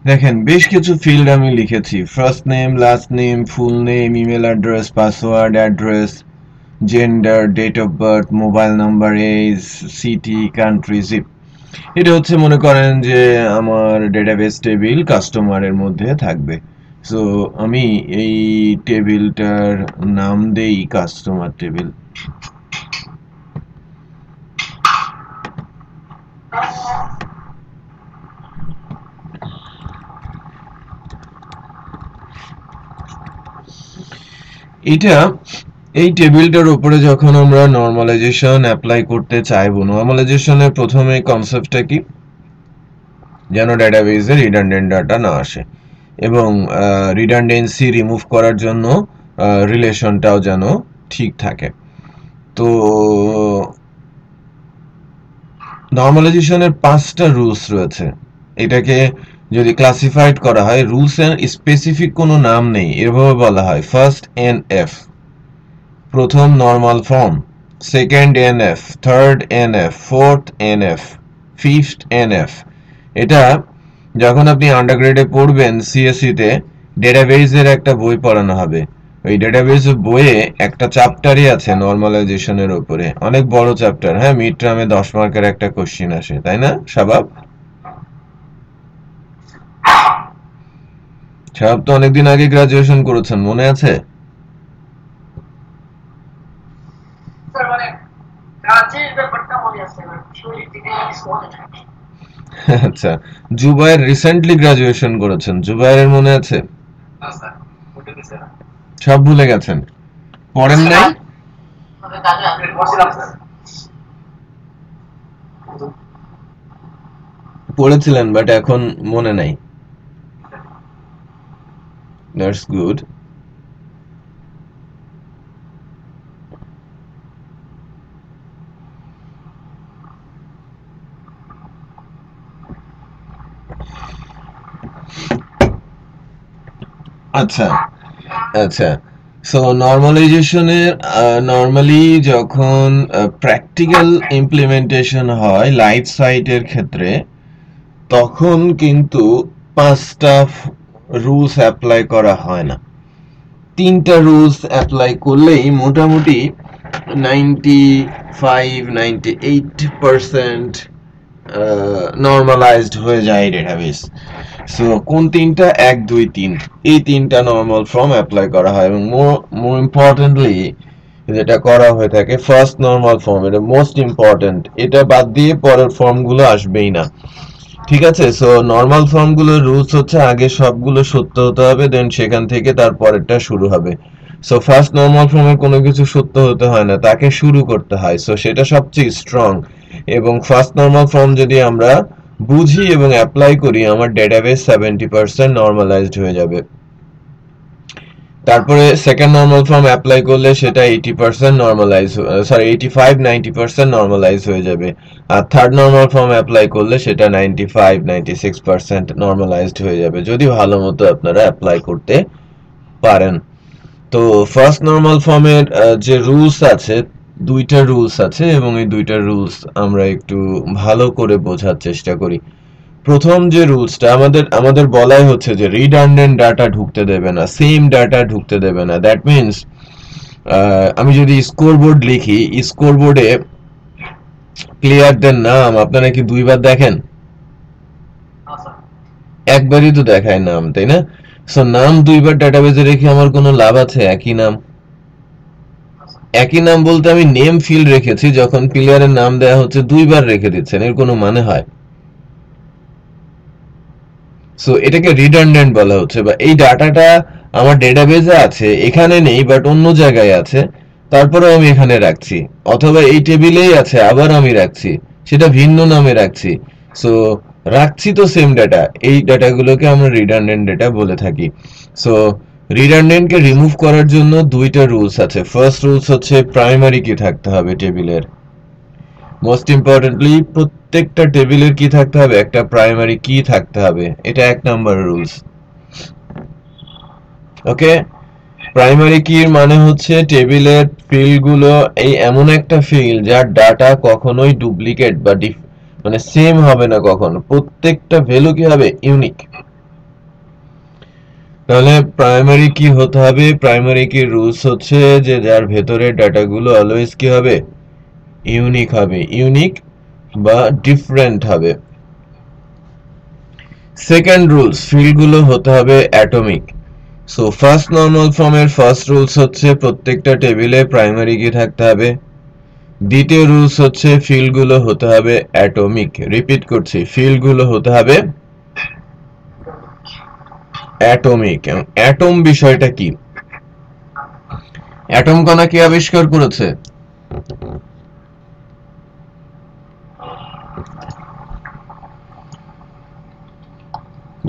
দেখেন বেশ কিছু ফিল্ড আমি লিখেছি, first name, last name, full name, email address, password, address, gender, date of birth, mobile number, age, city, country, zip. এটা হচ্ছে মনে করেন যে আমার ডেটাবেস টেবিল কাস্টমারের মধ্যে থাকবে। সো আমি এই টেবিলটার নাম দেই কাস্টমার টেবিল। এটা এই টেবিলটার উপরে যখন আমরা নরমালাইজেশন অ্যাপ্লাই করতে চাইবো, নরমালাইজেশনের প্রথমে কনসেপ্টটা কি, যেন ডেটাবেসে রিডান্ডেন্ট ডাটা না আসে এবং রিডান্ডেন্সি রিমুভ করার জন্য রিলেশনটাও যেন ঠিক থাকে। তো নরমালাইজেশনের 5টা রুলস রয়েছে। এটাকে যদি ক্লাসিফাইড করা হয়, রুলস এর স্পেসিফিক কোনো নাম নেই, এভাবে বলা হয় ফার্স্ট এনএফ, প্রথম normal form, second NF, third NF, fourth NF, fifth NF. এটা যখন আপনি আন্ডারগ্রেডে পড়বেন সিএসসি তে, ডেটাবেসের একটা বই পড়ানো হবে। ওই ডেটাবেস বইয়ে একটা চ্যাপ্টারই আছে নরমালাইজেশনের উপরে, অনেক বড় চ্যাপ্টার। হ্যাঁ, মিড টার্মে 10 মার্কের একটা কোশ্চেন আসে, তাই না শাবাব? শাবাব তো অনেকদিন আগে গ্রাজুয়েশন করেছেন, মনে আছে? আচ্ছা, জুবায়ের রিসেন্টলি গ্রাজুয়েশন করেছেন, জুবায়ের মনে আছে? সব ভুলে গেছেন, পড়েন নাই? পড়েছিলেন বাট এখন মনে নাই। That's good. আচ্ছা আচ্ছা, সো নরমালাইজেশনের নরমালি যখন প্র্যাকটিক্যাল ইমপ্লিমেন্টেশন হয় লাইভ সাইটের ক্ষেত্রে, তখন কিন্তু 5টা রুলস অ্যাপ্লাই করা হয় না। 3টা রুলস অ্যাপ্লাই করলেই মোটামুটি 95-98% নরমালাইজড হয়ে যায় ডেটাবেস। সো কোন 3টা? 1, 2, 3, এই 3টা নরমাল ফর্ম অ্যাপ্লাই করা হয় এবং মোর ইম্পর্টেন্টলি যেটা করা হয়ে থাকে ফার্স্ট নরমাল ফর্ম, এটা মোস্ট ইম্পর্টেন্ট। এটা বাদ দিয়ে পরের ফর্মগুলো আসবেই না, ঠিক আছে? সো নরমাল ফর্মগুলোর রুলস হচ্ছে আগে সবগুলো সত্য হতে হবে, দেন সেখান থেকে তারপরেরটা শুরু হবে। সো ফার্স্ট নরমাল ফর্মের কোনো কিছু সত্য হতে হয় না, তাকে শুরু করতে হয়। সো সেটা সবচেয়ে স্ট্রং। এবং ফার্স্ট নরমাল ফর্ম যদি আমরা বুঝি এবং অ্যাপ্লাই করি, আমার ডেটাবেস 70% নরমালাইজড হয়ে যাবে। তারপরে সেকেন্ড নরমাল ফর্ম অ্যাপ্লাই করলে সেটা 80% নরমালাইজ, 85-90% নরমালাইজ হয়ে যাবে। আর থার্ড নরমাল ফর্ম অ্যাপ্লাই করলে সেটা 95-96% নরমালাইজড হয়ে যাবে, যদি ভালো মতো আপনারা অ্যাপ্লাই করতে পারেন। তো ফার্স্ট নরমাল ফর্মের যে রুলস আছে, 2টা রুলস আছে এবং এই 2টা রুলস আমরা একটু ভালো করে বোঝার চেষ্টা করি। প্রথম যে রুলসটা আমাদের বলাই হচ্ছে যে রিডান্ডেন্ট ডাটা ঢুকতে দেবে না, সেম ডাটা ঢুকতে দেবে না। দ্যাট মিনস আমি যদি স্কোরবোর্ড লিখি, স্কোরবোর্ডে প্লেয়ারদের নাম আপনারা কি 2বার দেখেন? একবারই তো দেখায় নাম, তাই না? সো নাম 2বার ডাটাবেজে রেখে আমার কোনো লাভ আছে? একই নাম, একই নাম বলতে আমি নেম ফিল্ড রেখেছি, যখন প্লেয়ারের নাম দেয়া হচ্ছে 2বার রেখে দিচ্ছেন, এর কোনো মানে হয়? সো এটাকে রিডান্ডেন্ট বলা হচ্ছে, বা এই ডাটাটা আমার ডেটাবেজে আছে, এখানে নেই বাট অন্য জায়গায় আছে, তারপরে আমি এখানে রাখছি, অথবা এই টেবিলেই আছে আবার আমি রাখছি, সেটা ভিন্ন নামে রাখছি। সো রাখছি তো সেম ডাটা, এই ডাটাগুলোকে আমরা রিডান্ডেন্ট ডাটা বলে থাকি। সো রিডান্ডেন্টকে রিমুভ করার জন্য 2টা রুলস আছে। ফার্স্ট রুলস হচ্ছে প্রাইমারি কি থাকতে হবে টেবিলের। মোস্ট ইম্পর্টেন্টলি প্রত্যেকটা টেবিলের কি থাকতে হবে? একটা প্রাইমারি কি থাকতে হবে, এটা 1 নাম্বার রুলস। ওকে, প্রাইমারি কির মানে হচ্ছে টেবিলের ফিল্ডগুলো এই এমন একটা ফিল্ড যার ডাটা কখনোই ডুপ্লিকেট বা মানে সেম হবে না কখনো, প্রত্যেকটা ভ্যালু কি হবে? ইউনিক। তাহলে প্রাইমারি কি হতে হবে? প্রাইমারি কি রুলস হচ্ছে যে যার ভেতরে ডাটাগুলো অলওয়েজ কি হবে? ইউনিক হবে, ইউনিক বা ডিফারেন্ট হবে। সেকেন্ড রুলস, ফিল্ডগুলো হতে হবে অ্যাটমিক। সো ফার্স্ট নরমাল ফর্মের ফার্স্ট রুলস হচ্ছে প্রত্যেকটা টেবিলে প্রাইমারি কি থাকতে হবে। দ্বিতীয় রুলস হচ্ছে ফিল্ডগুলো হতে হবে অ্যাটমিক। রিপিট করছি, ফিল্ডগুলো হতে হবে অ্যাটমিক। অ্যাটম বিষয়টা কি? অ্যাটম কণা কে আবিষ্কার করেছে?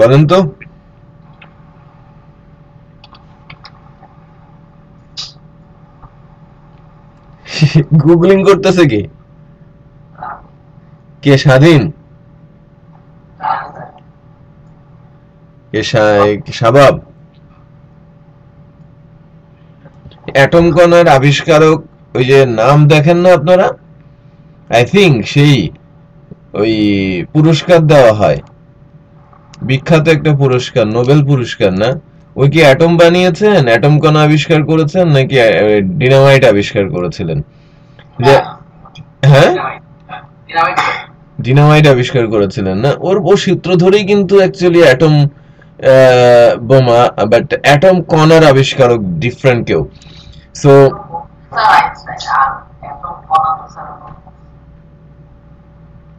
বলেন তো। গুগলিং করতেছে কি? কে স্বাধীন? কে শাবাব? অ্যাটম কণার আবিষ্কারক ওই যে নাম দেখেন না আপনারা, আই থিংক সেই ওই পুরস্কার দেওয়া হয়, বিখ্যাত একটা পুরস্কার, নোবেল পুরস্কার না? ওই কি অ্যাটম বানিয়েছেন, অ্যাটম কণা আবিষ্কার করেছেন, নাকি ডিনামাইট আবিষ্কার করেছিলেন? যে হ্যাঁ, ডিনামাইট আবিষ্কার করেছিলেন না? ও সূত্র ধরেই কিন্তু অ্যাকচুয়ালি অ্যাটম বোমা, বাট অ্যাটম কণার আবিষ্কারক ডিফারেন্ট কেউ। সো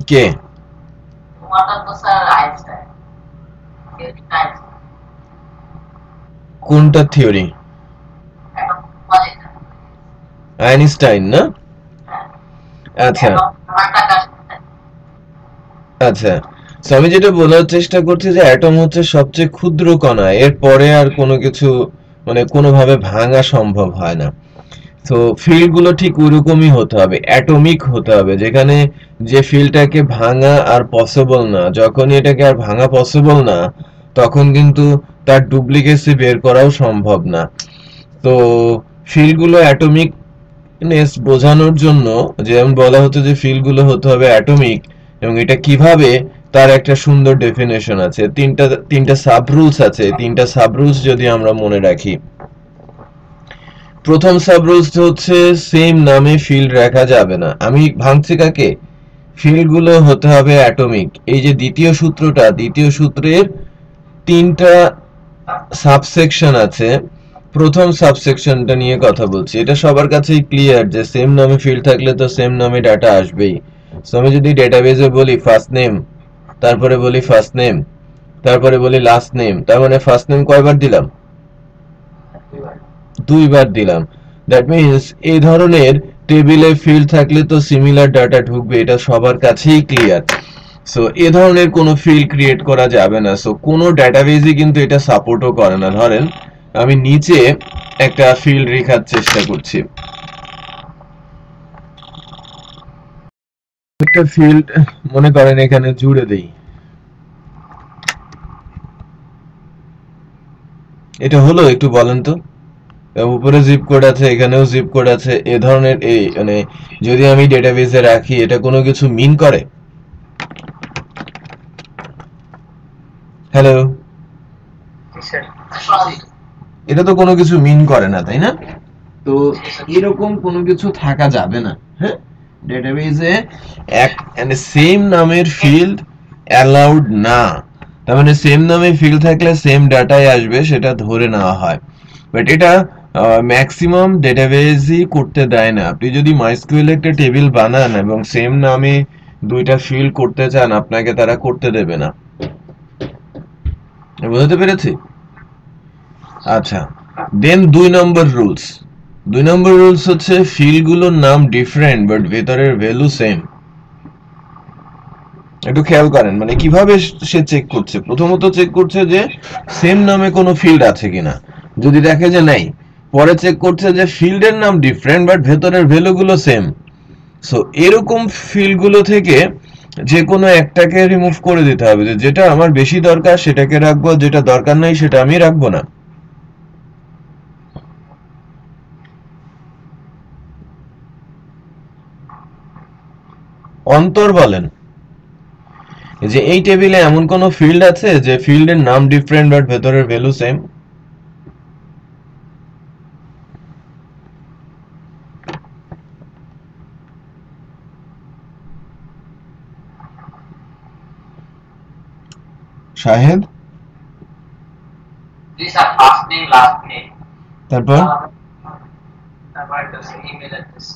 কে? কোনটা থিওরি? আইনস্টাইন না? আচ্ছা আচ্ছা, আমি যেটা বলার চেষ্টা করছি যে অ্যাটম হচ্ছে সবচেয়ে ক্ষুদ্র কণা, এর পরে আর কোনো কিছু মানে কোনোভাবে ভাঙা সম্ভব হয় না। তো ফিল্ডগুলো ঠিক ওইরকমই হতে হবে, অ্যাটমিক হতে হবে, যেখানে যে ফিল্ডটাকে ভাঙা আর পসিবল না, যখনই এটাকে আর ভাঙা পসিবল না তখন কিন্তু তার ডুপ্লিকেসি বের করাও সম্ভব না। তো ফিল্ডগুলো অ্যাটমিকনেস বোঝানোর জন্য যেমন বলা হচ্ছে যে ফিল্ডগুলো হতে হবে অ্যাটমিক, এবং এটা কিভাবে তার একটা সুন্দর ডেফিনেশন আছে, তিনটা সাব রুলস আছে। তিনটা সাব রুলস যদি আমরা মনে রাখি, প্রথম সাব রুলস হচ্ছে সেম নামে ফিল্ড রাখা যাবে না। আমি ভাঙছি কাকে? ফিল্ডগুলো হতে হবে অ্যাটমিক। এই যে দ্বিতীয় সূত্রটা, দ্বিতীয় সূত্রের তিনটা সাবসেকশন আছে। প্রথম সাবসেকশনটা নিয়ে কথা বলছি, এটা সবার কাছেই ক্লিয়ার যে সেম নামে ফিল্ড থাকলে তো সেম নামে ডাটা আসবেই। সো আমি যদি ডেটাবেজে বলি ফার্স্ট নেম, তারপরে বলি ফার্স্ট নেম, তারপরে বলি লাস্ট নেম, তার মানে ফার্স্ট নেম কয়বার দিলাম? দুইবার দিলাম। দ্যাট মিন্স এই ধরনের টেবিলে ফিল্ড থাকলে তো সিমিলার ডাটা ঢুকবে, এটা সবার কাছেই ক্লিয়ার। সো এ ধরনের কোনো ফিল্ড ক্রিয়েট করা যাবে না। সো কোনো ডাটাবেজই কিন্তু এটা সাপোর্টও করে না। ধরেন আমি নিচে একটা ফিল্ড রেখার চেষ্টা করছি, একটা ফিল্ড মনে করেন এখানে জুড়ে দেই, এটা হলো? একটু বলেন তো। উপরে জিপ কোড আছে, এখানেও জিপ কোড আছে, এ ধরনের এই মানে যদি আমি ডেটাবেজে রাখি এটা কোনো কিছু মিন করে? হ্যালো, এটা তো কোনো কিছু মিন করে না, তাই না? তো এরকম কোনো কিছু থাকা যাবে না। হ্যাঁ, ডেটাবেজে এক মানে সেম নামের ফিল্ড অ্যালাউড না। তার মানে সেম নামে ফিল্ড থাকলে সেম ডাটাই আসবে, সেটা ধরে নেওয়া হয়। বাট এটা ম্যাক্সিমাম ডেটাবেজই করতে দেয় না। আপনি যদি মাইস্কুয়েল একটা টেবিল বানান এবং সেম নামে দুইটা ফিল্ড করতে চান, আপনাকে তারা করতে দেবে না। বুঝতে পেরেছি? আচ্ছা, দেন 2 নম্বর রুলস। 2 নম্বর রুলস হচ্ছে ফিল্ডগুলোর নাম ডিফারেন্ট বাট ভেতরের ভ্যালু সেম। একটু খেয়াল করেন মানে কিভাবে সে চেক করছে। প্রথমত চেক করছে যে সেম নামে কোনো ফিল্ড আছে কিনা, যদি দেখে যে নাই, পরে চেক করছে যে ফিল্ডের নাম ডিফারেন্ট বাট ভেতরের ভ্যালুগুলো সেম। সো এরকম ফিল্ডগুলো থেকে যে কোনো একটাকে রিমুভ করে দিতে হবে, যেটা আমার বেশি দরকার সেটাকে রাখবো, যেটা দরকার নাই সেটা আমি রাখবো না। অন্তর বলেন যে এই টেবিলে এমন কোন ফিল্ড আছে যে ফিল্ডের নাম ডিফারেন্ট বাট ভেতরের value same? Shahed ji sir first name last name তারপর তারপর একটা ইমেল অ্যাড্রেস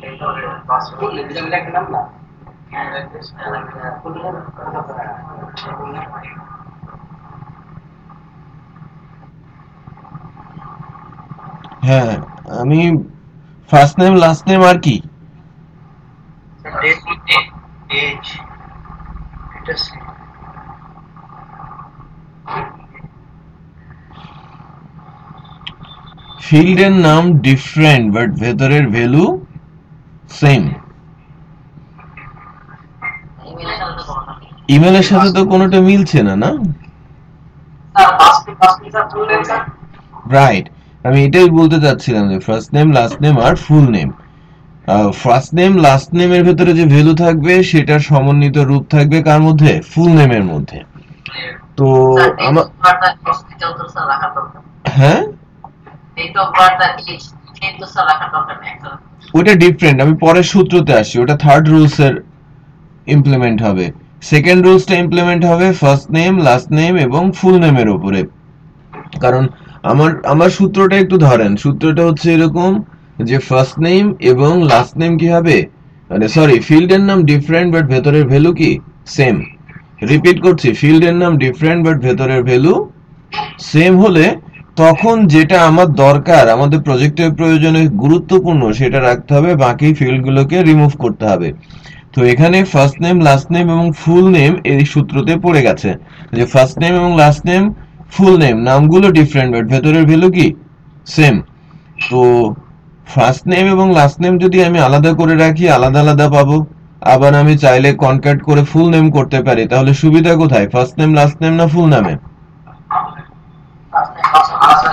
এটা ফুল নেম যেটা লেখা নাম না ইমেল অ্যাড্রেস ফুল নেম হ্যাঁ আমি ফার্স্ট নেম লাস্ট নেম আর কি ডেট এজ এটা ফিল্ডের নাম ডিফারেন্ট বাট ভেতরের ভ্যালু সেম ইমেলের সাথে তো কোনোটা মিলছে না না sir first name sir full name sir right আমি এটাই বলতে চাচ্ছিলাম যে ফার্স্ট নেম লাস্ট নেম আর full name first name last নেমের ভেতরে যে ভ্যালু থাকবে সেটার সমন্বিত রূপ থাকবে কার মধ্যে ফুল নেমের মধ্যে তো আমার হ্যাঁ ওটা ডিফারেন্ট আমি পরের সূত্রতে আসছি ওটা থার্ড রুলস এর ইমপ্লিমেন্ট হবে সেকেন্ড রুলসটা ইমপ্লিমেন্ট হবে ফার্স্ট নেম লাস্ট নেম এবং ফুল নেমের উপরে কারণ আমার সূত্রটা একটু ধরেন সূত্রটা হচ্ছে এরকম যে ফার্স্ট নেম এবং লাস্ট নেম কি হবে মানে সরি ফিল্ডের নাম ডিফারেন্ট বাট ভেতরের ভ্যালু কি সেম রিপিট করছি ফিল্ডের নাম ডিফারেন্ট বাট ভেতরের ভ্যালু সেম হলে তখন যেটা আমার দরকার আমাদের প্রজেক্টের প্রয়োজনে গুরুত্বপূর্ণ সেটা রাখতে হবে বাকি ফিল্ডগুলোকে রিমুভ করতে হবে তো এখানে ফার্স্ট নেম লাস্ট নেম এবং ফুল নেম এই সূত্রতে পড়ে গেছে যে ফার্স্ট নেম এবং লাস্ট নেম ফুল নেম নামগুলো ডিফারেন্ট বাট ভেতরের ভ্যালু কি সেম তো ফার্স্ট নেম এবং লাস্ট নেম যদি আমি আলাদা করে রাখি আলাদা আলাদা পাবো আবার আমি চাইলে কনক্যাট করে ফুল নেম করতে পারি তাহলে সুবিধা কোথায় ফার্স্ট নেম লাস্ট নেম না ফুল নামে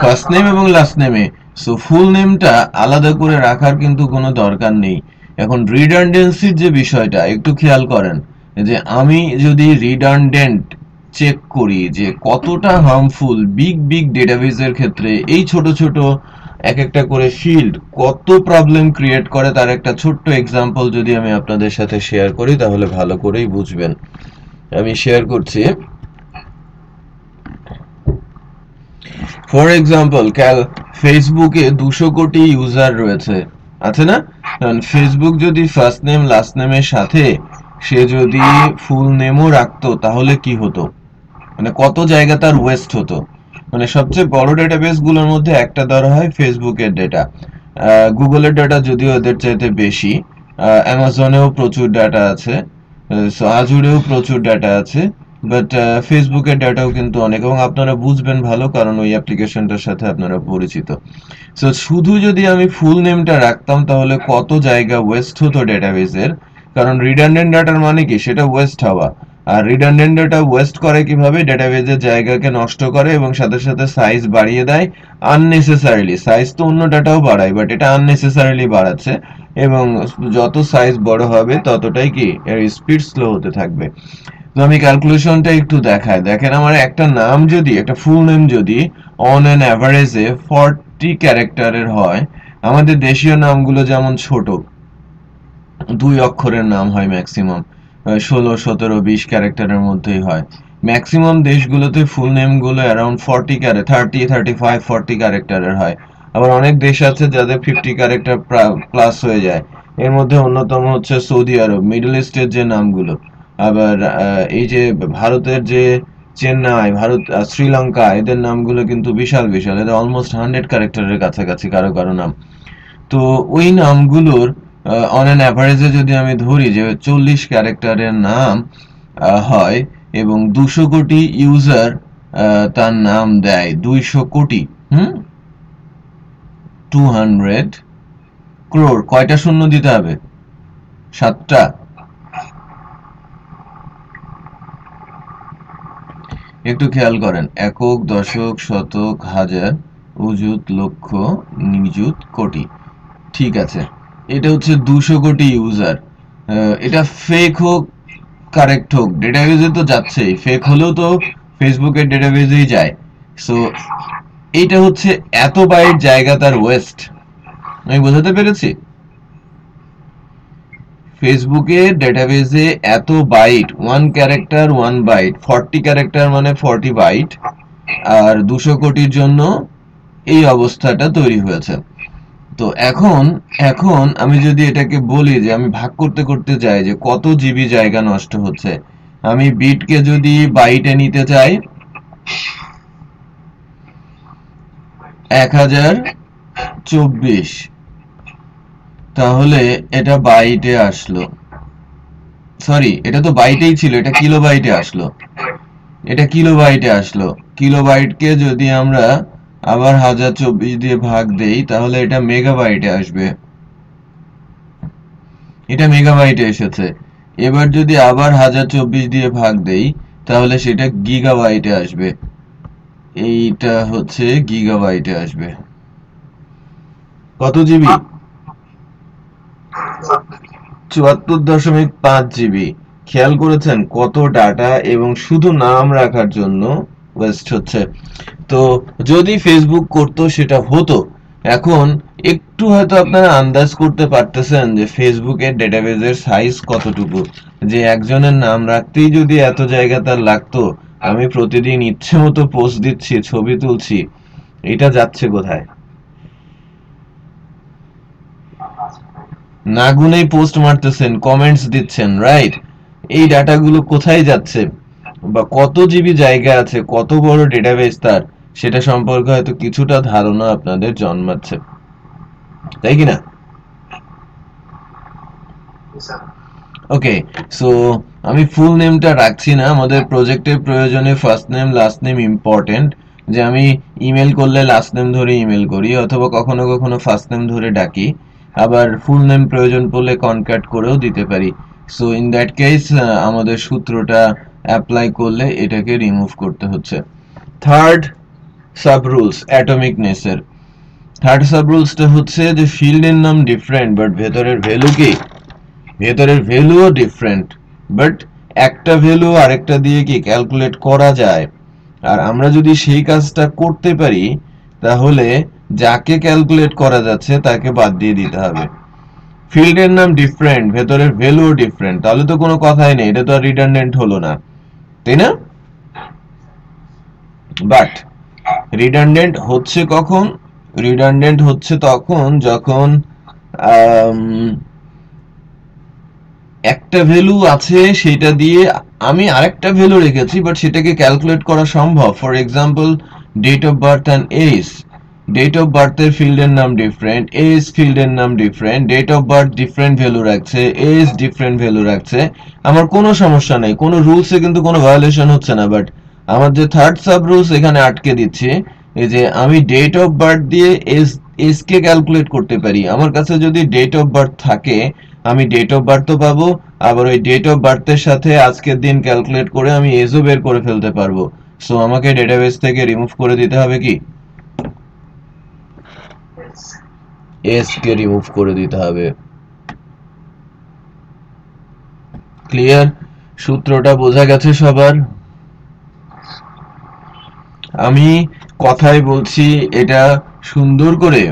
ফার্স্ট নেম এবং লাস্ট নেমে সো ফুল নেমটা আলাদা করে রাখার কিন্তু কোনো দরকার নেই এখন রিডান্ডেন্সির যে বিষয়টা একটু খেয়াল করেন যে আমি যদি রিডান্ডেন্ট চেক করি যে কতটা হার্মফুল বিগ বিগ ডেটাবেজের ক্ষেত্রে এই ছোট ছোট এক একটা করে ফিল্ড কত প্রবলেম ক্রিয়েট করে তার একটা ছোট্ট এক্সাম্পল যদি আমি আপনাদের সাথে শেয়ার করি তাহলে ভালো করেই বুঝবেন আমি শেয়ার করছি ফর এক্সাম্পল ফেসবুকে 200 কোটি ইউজার রয়েছে আছে না ফেসবুক যদি ফার্স্ট নেম লাস্ট নেমের সাথে সে যদি ফুল নেমও রাখতো তাহলে কি হতো মানে কত জায়গা তার ওয়েস্ট হতো মানে সবচেয়ে বড় ডেটাবেস গুলোর মধ্যে একটা ধরা হয় ফেসবুকের ডেটা গুগলের ডেটা যদিও এদের চাইতে বেশি অ্যামাজনেও প্রচুর ডেটা আছে আজুরেও প্রচুর ডেটা আছে বাট ফেসবুকের ডাটাও কিন্তু অনেক এবং আপনারা বুঝবেন ভালো কারণ ওই অ্যাপ্লিকেশনটার সাথে আপনারা পরিচিত সো শুধু যদি আমি ফুল নেমটা রাখতাম তাহলে কত জায়গা ওয়েস্ট হতো ডেটাবেসের কারণ রিডান্ডেন্ট ডাটার মানে কি সেটা ওয়েস্ট হওয়া আর রিডান্ডেন্ট ডাটা ওয়েস্ট করে কিভাবে ডেটাবেসের জায়গাকে নষ্ট করে এবং সাথে সাথে সাইজ বাড়িয়ে দেয় আননেসেসারিলি সাইজ তো অন্য ডাটাও বাড়ায় বাট এটা আননেসেসারিলি বাড়াচ্ছে এবং যত সাইজ বড় হবে ততটাই কি এর স্পিড স্লো হতে থাকবে তো আমি ক্যালকুলেশনটা একটু দেখাই দেখেন আমার একটা নাম যদি একটা ফুল নেম যদি অন অ্যান অ্যাভারেজে 40 ক্যারেক্টারের হয় আমাদের দেশীয় নামগুলো যেমন ছোট 2 অক্ষরের নাম হয় ম্যাক্সিমাম 16 17 20 ক্যারেক্টারের মধ্যেই হয় ম্যাক্সিমাম দেশগুলোতে ফুল নেম গুলো অ্যারাউন্ড 40 30 35 40 ক্যারেক্টারের হয় আবার অনেক দেশ আছে যাদের 50 ক্যারেক্টার প্লাস হয়ে যায় এর মধ্যে অন্যতম হচ্ছে সৌদি আরব মিডল ইস্টের যে নামগুলো আবার এই যে ভারতের যে চেন্নাই ভারত শ্রীলঙ্কা এদের নামগুলো কিন্তু বিশাল বিশাল এদের অলমোস্ট 100 ক্যারেক্টারের কাছাকাছি কারো কারো নাম তো ওই নামগুলোর অন অ্যান অ্যাভারেজে যদি আমি ধরি যে 40 ক্যারেক্টারের নাম হয় এবং 200 কোটি ইউজার তার নাম দেয় 200 কোটি 200 ক্রোড় কয়টা শূন্য দিতে হবে 7টা একটু খেয়াল করেন একক দশক শতক হাজার অযুত লক্ষ নিযুত কোটি ঠিক আছে এটা হচ্ছে 200 কোটি ইউজার এটা ফেক হোক কারেক্ট হোক ডেটাবেজে তো যাচ্ছেই ফেক হলেও তো ফেসবুকের ডেটাবেজেই যায় সো এইটা হচ্ছে এত বাইট জায়গা তার ওয়েস্ট আমি বোঝাতে পেরেছি ফেসবুকে ডেটাবেজে এত বাইট, 1 ক্যারেক্টার 1 বাইট, 40 ক্যারেক্টার মানে 40 বাইট, আর 200 কোটির জন্য এই অবস্থাটা তৈরি হয়েছে। তো এখন এখন আমি যদি এটাকে বলি যে আমি ভাগ করতে করতে যাই যে কত জিবি জায়গা নষ্ট হচ্ছে, আমি বিটকে যদি বাইটে নিতে চাই 1024, তাহলে এটা বাইটে আসলো, সরি এটা তো বাইটেই ছিল, এটা কিলোবাইটে আসলো, এটা কিলোবাইটে আসলো। কিলোবাইটকে যদি আমরা আবার 1024 দিয়ে ভাগ দেই তাহলে এটা মেগাবাইটে আসবে, এটা মেগাবাইটে এসেছে। এবার যদি আবার 1024 দিয়ে ভাগ দেই তাহলে সেটা গিগাবাইটে আসবে, এইটা হচ্ছে গিগাবাইটে আসবে। কত জিবি? 74.5 জিবি। খেয়াল করেছেন কত ডাটা এবং শুধু নাম রাখার জন্য ওয়েস্ট হচ্ছে। তো যদি ফেসবুক করতো সেটা হতো। এখন একটু হয়তো আপনারা আন্দাজ করতে পারতেছেন যে ফেসবুকের ডেটাবেজের সাইজ কতটুকু, যে একজনের নাম রাখতেই যদি এত জায়গা তার লাগতো, আমি প্রতিদিন ইচ্ছে মতো পোস্ট দিচ্ছি, ছবি তুলছি, এটা যাচ্ছে কোথায়? না গুনেই পোস্ট মারতেছেন, কমেন্টস দিচ্ছেন, রাইট? এই ডাটাগুলো কোথায় যাচ্ছে বা কত জিবি জায়গা আছে, কত বড় ডেটাবেস তার, সেটা সম্পর্কে হয়তো কিছুটা ধারণা আপনাদের জন্মাচ্ছে, তাই কিনা? ওকে, সো আমি ফুল নেমটা রাখছি না, আমাদের প্রজেক্টের প্রয়োজনে first name last name important, যে আমি ইমেল করলে লাস্ট নেম ধরে ইমেল করি অথবা কখনো কখনো ফার্স্ট নেম ধরে ডাকি, আবার ফুল নেম প্রয়োজন পড়লে কনক্যাট করেও দিতে পারি। সো ইন দ্যাট কেস আমাদের সূত্রটা অ্যাপ্লাই করলে এটাকে রিমুভ করতে হচ্ছে। থার্ড সাব রুলস অ্যাটমিকনেসের। থার্ড সাব রুলসটা হচ্ছে যে ফিল্ডের নাম ডিফারেন্ট বাট ভেতরের ভ্যালু কি? ভেতরের ভ্যালুও ডিফারেন্ট, বাট একটা ভ্যালু আরেকটা দিয়ে কি ক্যালকুলেট করা যায়। আর আমরা যদি সেই কাজটা করতে পারি তাহলে যাকে ক্যালকুলেট করা যাচ্ছে তাকে বাদ দিয়ে দিতে হবে। ফিল্ডের নাম ডিফারেন্ট, ভেতরের ভ্যালুও ডিফারেন্ট, তাহলে তো কোনো কথাই নেই, এটা তো আর রিডান্ডেন্ট হলো না, তাই না? বাট রিডান্ডেন্ট হচ্ছে কখন? রিডান্ডেন্ট হচ্ছে তখন যখন একটা ভ্যালু আছে সেটা দিয়ে আমি আরেকটা ভ্যালু রেখেছি বাট সেটাকে ক্যালকুলেট করা সম্ভব। For example date of birth and age, date of বার্থের ফিল্ডের নাম ডিফারেন্ট, এজ ফিল্ডের নাম different, date of birth different value রাখছে, এজ ডিফারেন্ট ভ্যালু রাখছে, আমার কোনো সমস্যা নেই, কোনো রুলসে কিন্তু কোনো ভায়োলেশন হচ্ছে না। বাট আমার যে থার্ড সাব রুলস এখানে আটকে দিচ্ছে, এই যে আমি ডেট অফ বার্থ দিয়ে এজ কে ক্যালকুলেট করতে পারি, আমার কাছে যদি ডেট অফ বার্থ থাকে আমি ডেট অফ বার্থও পাবো, আবার ওই ডেট অফ বার্থের সাথে আজকের দিন ক্যালকুলেট করে আমি এজও বের করে ফেলতে পারবো। সো আমাকে ডেটাবেস থেকে রিমুভ করে দিতে হবে কি? এজ কে রিমুভ করে দিতে হবে। ক্লিয়ার? সূত্রটা বোঝা গেছে সবার? আমি কথাই বলছি, এটা সুন্দর করে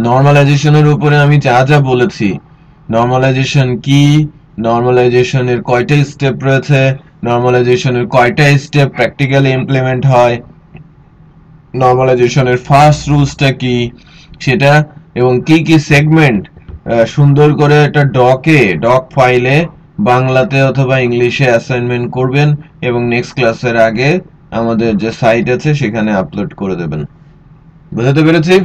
নরমালাইজেশনের উপরে আমি যা যা বলেছি, নরমালাইজেশন কি, নরমালাইজেশনের কয়টা স্টেপ রয়েছে, নরমালাইজেশনের কয়টা স্টেপ প্র্যাকটিক্যালি ইমপ্লিমেন্ট হয়, নরমালাইজেশনের ফার্স্ট রুলসটা কি সেটা, এবং কি কি সেগমেন্ট সুন্দর করে একটা ডক ফাইলে বাংলাতে অথবা ইংলিশে অ্যাসাইনমেন্ট করবেন এবং নেক্সট ক্লাসের আগে আমাদের যে সাইট আছে সেখানে আপলোড করে দেবেন। বুঝতে পেরেছি?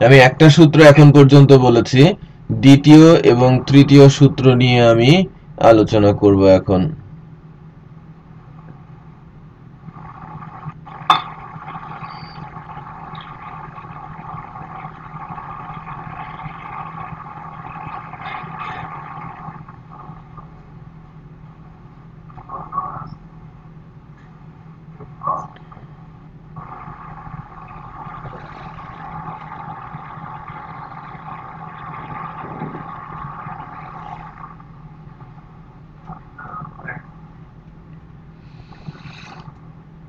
আমি একটা সূত্র এখন পর্যন্ত বলেছি, দ্বিতীয় এবং তৃতীয় সূত্র নিয়ে আমি আলোচনা করব এখন।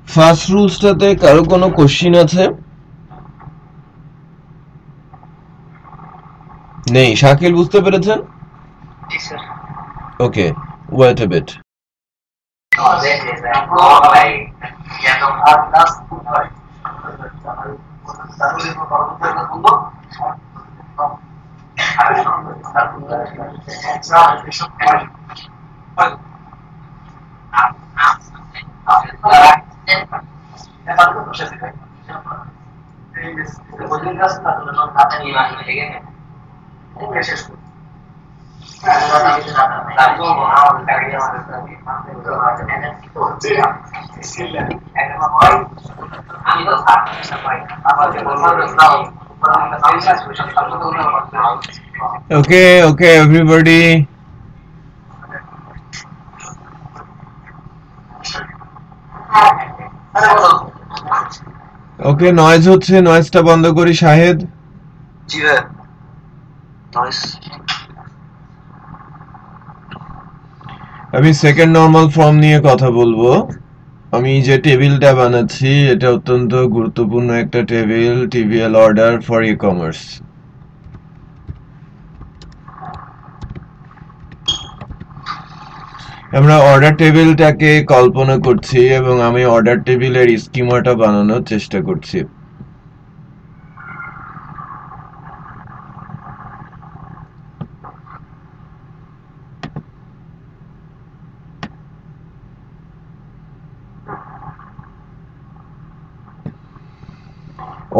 ফার্স্ট রুলসটাতে কারো কোনো কোশ্চিন আছে? নেই। শাকিল বুঝতে পেরেছেন? জি sir. Okay, wait a bit. Okay, everybody. Okay, noise হচ্ছে, নয়েজটা বন্ধ করি। শাহেদ। জি ভাই, নয়েজ। আমি সেকেন্ড নরমাল ফর্ম নিয়ে কথা বলবো। আমি যে টেবিলটা বানাচ্ছি এটা অত্যন্ত গুরুত্বপূর্ণ একটা টেবিল, টিভিএল অর্ডার ফর ই কমার্স। আমরা অর্ডার টেবিলটাকে কল্পনা করছি এবং আমি অর্ডার টেবিলের স্কিমাটা বানানোর চেষ্টা করছি।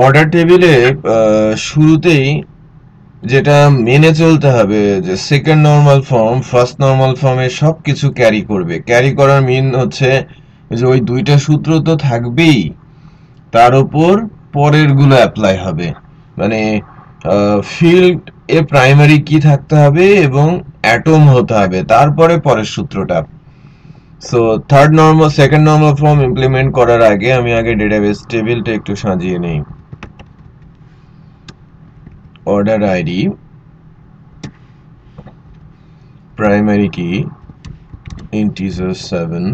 অর্ডার টেবিলে শুরুতেই যেটা মেনে চলতে হবে যে second normal form first normal ফর্মে সব কিছু ক্যারি করবে। ক্যারি করার মিন হচ্ছে যে ওই দুইটা সূত্র তো থাকবেই, তার উপর পরের গুলো অ্যাপ্লাই হবে। মানে ফিল্ড এ প্রাইমারি কি থাকতে হবে এবং অ্যাটম হতে হবে, তারপরে পরের সূত্রটা। So second normal form implement করার আগে আমি আগে ডেটাবেস টেবিলটা একটু সাজিয়ে নেই। order id, primary key integer 7,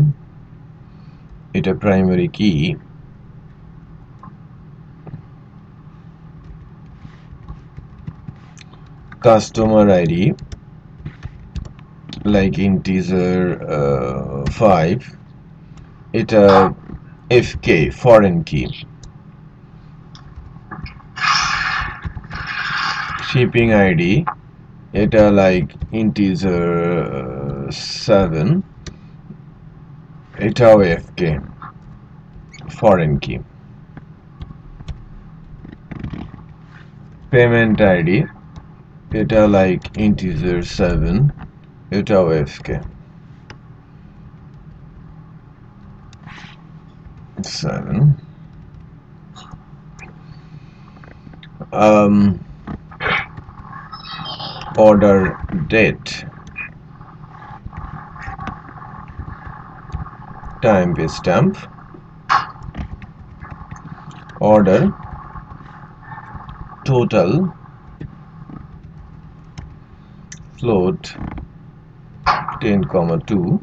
এটা primary key, customer id like integer 5, এটা fk foreign key, shipping id এটা like integer 7, এটাও fk foreign key, payment id এটা like integer 7, এটাও fk 7, order date time stamp, order total float 10,2,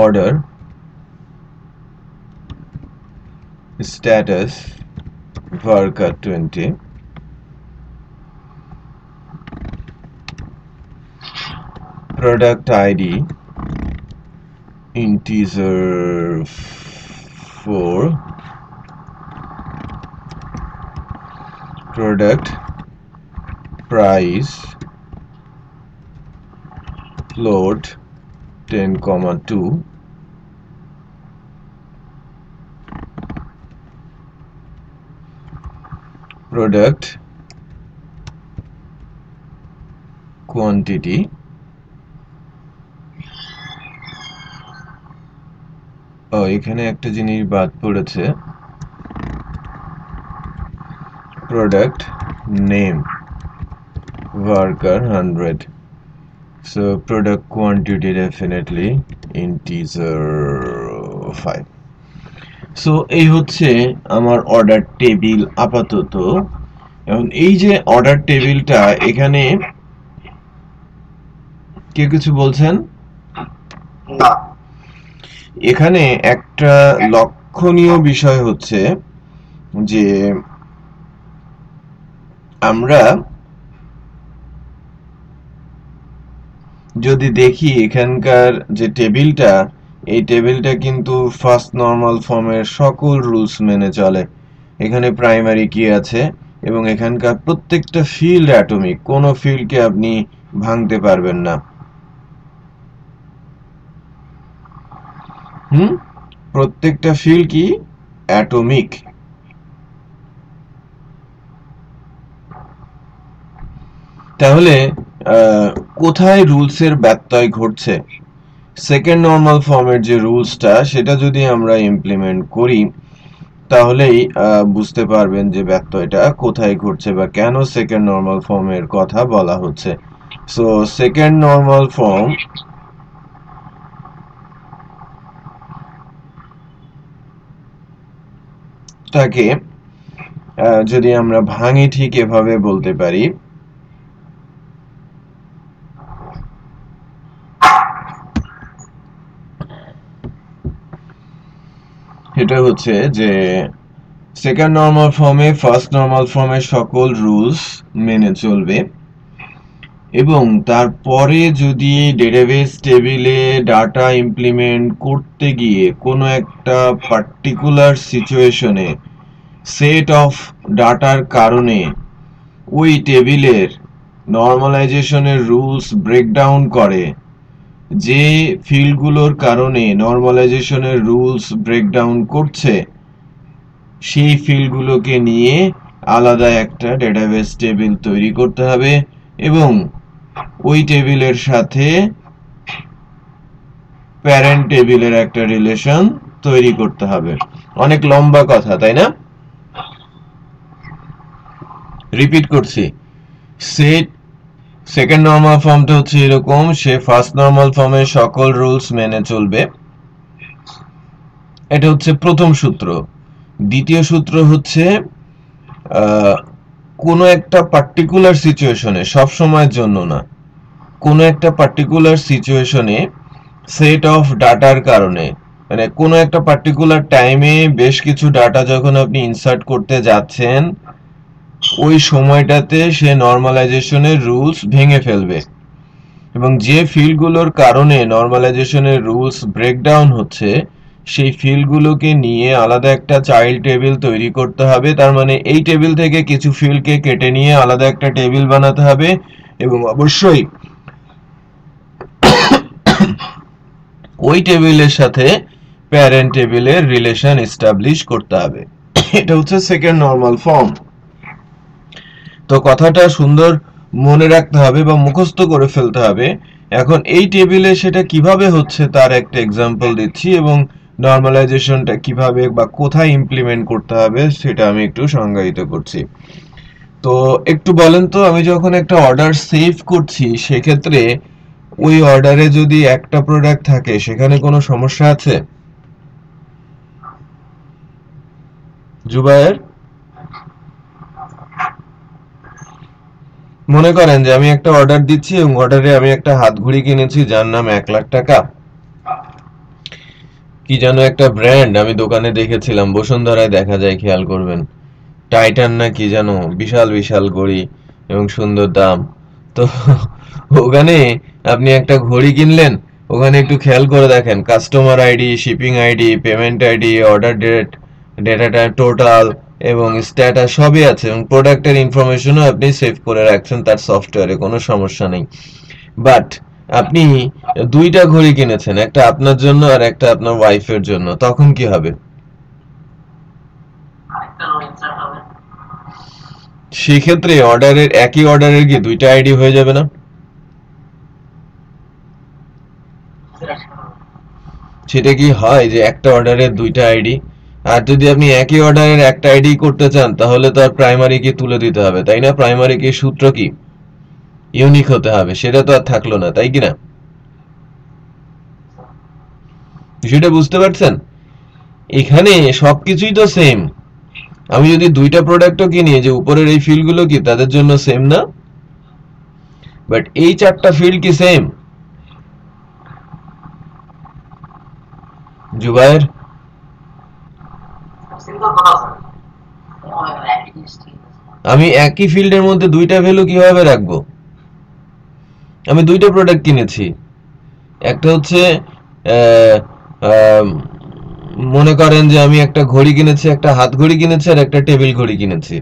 order status varchar 20, product id integer 4, product price float 10,2, product quantity এখানে একটা জিনিস বাদ পড়েছে, product name varchar 100, so product quantity definitely integer 5. So এই হচ্ছে আমার অর্ডার টেবিল আপাতত। এখন এই যে অর্ডার টেবিলটা, এখানে কে কিছু বলছেন? না, এখানে একটা লক্ষণীয় বিষয় হচ্ছে যে আমরা যদি দেখি এখানকার যে টেবিলটা, এই টেবিলটা কিন্তু ফার্স্ট নরমাল ফর্মের সকল রুলস মেনে চলে। এখানে প্রাইমারি কি আছে এবং এখানকার প্রত্যেকটা ফিল্ড অ্যাটমিক, কোনো ফিল্ডকে আপনি ভাঙতে পারবেন না। প্রত্যেকটা ফিল্ড কি অ্যাটমিক। তাহলে কোথায় রুলসের ব্যত্যয় ঘটছে? সেকেন্ড নরমাল ফর্মের যে রুলসটা, সেটা যদি আমরা ইমপ্লিমেন্ট করি তাহলেই বুঝতে পারবেন যে ব্যত্যয়টা কোথায় ঘটছে বা কেন সেকেন্ড নরমাল ফর্মের কথা বলা হচ্ছে। সো সেকেন্ড নরমাল ফর্ম টাকে যদি আমরা ভাঙি ঠিক এভাবে বলতে পারি, এটা হচ্ছে যে সেকেন্ড নরমাল ফর্মে ফার্স্ট নরমাল ফর্মের সকল রুলস মেনে চলবে এবং তারপরে যদি ডেটাবেস টেবিলে ডাটা ইমপ্লিমেন্ট করতে গিয়ে কোনো একটা পার্টিকুলার সিচুয়েশনে সেট অফ ডাটার কারণে ওই টেবিলের নর্মালাইজেশনের রুলস ব্রেকডাউন করে, যে ফিল্ডগুলোর কারণে নর্মালাইজেশনের রুলস ব্রেকডাউন করছে সেই ফিল্ডগুলোকে নিয়ে আলাদা একটা ডেটাবেস টেবিল তৈরি করতে হবে এবং ওই টেবিলের সাথে প্যারেন্ট টেবিলের একটা রিলেশন তৈরি করতে হবে। অনেক লম্বা কথা, তাই না? রিপিট করছি, সেট সেকেন্ড নরমাল ফর্মটা হচ্ছে এরকম, সে ফার্স্ট নরমাল ফর্মের সকল রুলস মেনে চলবে। এটা হচ্ছে প্রথম সূত্র। দ্বিতীয় সূত্র হচ্ছে কোনো একটা পার্টিকুলার সিচুয়েশনে, সব সময়ের জন্য না, কোনো একটা পার্টিকুলার সিচুয়েশনে সেট অফ ডাটার কারণে, মানে কোনো একটা পার্টিকুলার টাইমে বেশ কিছু ডাটা যখন আপনি ইনসার্ট করতে যাচ্ছেন, ওই সময়টাতে সে নর্মালাইজেশনের রুলস ভেঙে ফেলবে এবং যে ফিল্ডগুলোর কারণে নর্মালাইজেশনের রুলস ব্রেকডাউন হচ্ছে সেই ফিল্ডগুলোকে নিয়ে আলাদা একটা চাইল্ড টেবিল তৈরি করতে হবে। তার মানে এই টেবিল থেকে কিছু ফিল্ডকে কেটে নিয়ে আলাদা একটা টেবিল বানাতে হবে এবং অবশ্যই ওই টেবিলের সাথে প্যারেন্ট টেবিলের রিলেশন এস্টাবলিশ করতে হবে। এটা হচ্ছে সেকেন্ড নরমাল ফর্ম। তো কথাটা সুন্দর মনে রাখতে হবে বা মুখস্থ করে ফেলতে হবে। এখন এই টেবিলে সেটা কিভাবে হচ্ছে তার একটা এক্সাম্পল দিচ্ছি এবং নর্মালাইজেশনটা কিভাবে বা কোথায় ইমপ্লিমেন্ট করতে হবে সেটা আমি একটু সংজ্ঞায়িত করছি। তো একটু বলেন তো, আমি যখন একটা অর্ডার সেভ করছি সেক্ষেত্রে ওই অর্ডারে যদি একটা প্রোডাক্ট থাকে সেখানে কোনো সমস্যা আছে? জুবায়ের, মনে করেন যে আমি একটা অর্ডার দিচ্ছি এবং অর্ডারে আমি একটা হাত ঘড়ি কিনেছি যার নাম 1,00,000 টাকা। কি যেন একটা ব্র্যান্ড আমি দোকানে দেখেছিলাম, বসুন্ধরায় দেখা যায়, খেয়াল করবেন, টাইটান না কি যেন, বিশাল বিশাল ঘড়ি এবং সুন্দর দাম। তো ওখানে আপনি একটা ঘড়ি কিনলেন, ওখানে একটু খেয়াল করে দেখেন customer ID, shipping ID, payment ID, order date, ডেটাটা টোটাল এবং স্ট্যাটাস সবই আছে এবং প্রোডাক্টের ইনফরমেশনও আপনি সেভ করে রাখছেন তার সফটওয়্যারে, কোনো সমস্যা নেই। বাট আপনি দুইটা ঘড়ি কিনেছেন, একটা আপনার জন্য আর একটা আপনার ওয়াইফের জন্য, তখন কি হবে? সেক্ষেত্রে একই অর্ডারের কি দুইটা আইডি হয়ে যাবে না? সেটা কি হয় যে একটা অর্ডারের দুইটা আইডি? আর যদি আপনি একই অর্ডারের একটা আইডি করতে চান তাহলে তো আর প্রাইমারি কি তুলে দিতে হবে, তাই না? প্রাইমারি কি সূত্র কি ইউনিক হতে হবে, সেটা তো আর থাকলো না, তাই কিনা? বিষয়টা বুঝতে পারছেন? এখানে সবকিছুই তো সেম। আমি যদি দুইটা প্রোডাক্টও কিনি, যে উপরের এই ফিল্ডগুলো কি তাদের জন্য সেম না? বাট এই চারটা ফিল্ড কি সেম? জুবায়ের, আমি একই ফিল্ডের মধ্যে দুইটা ভ্যালু কিভাবে রাখবো? আমি দুইটা প্রোডাক্ট কিনেছি, একটা হচ্ছে মনে করেন যে আমি একটা ঘড়ি কিনেছি, একটা হাত ঘড়ি কিনেছি আর একটা টেবিল ঘড়ি কিনেছি।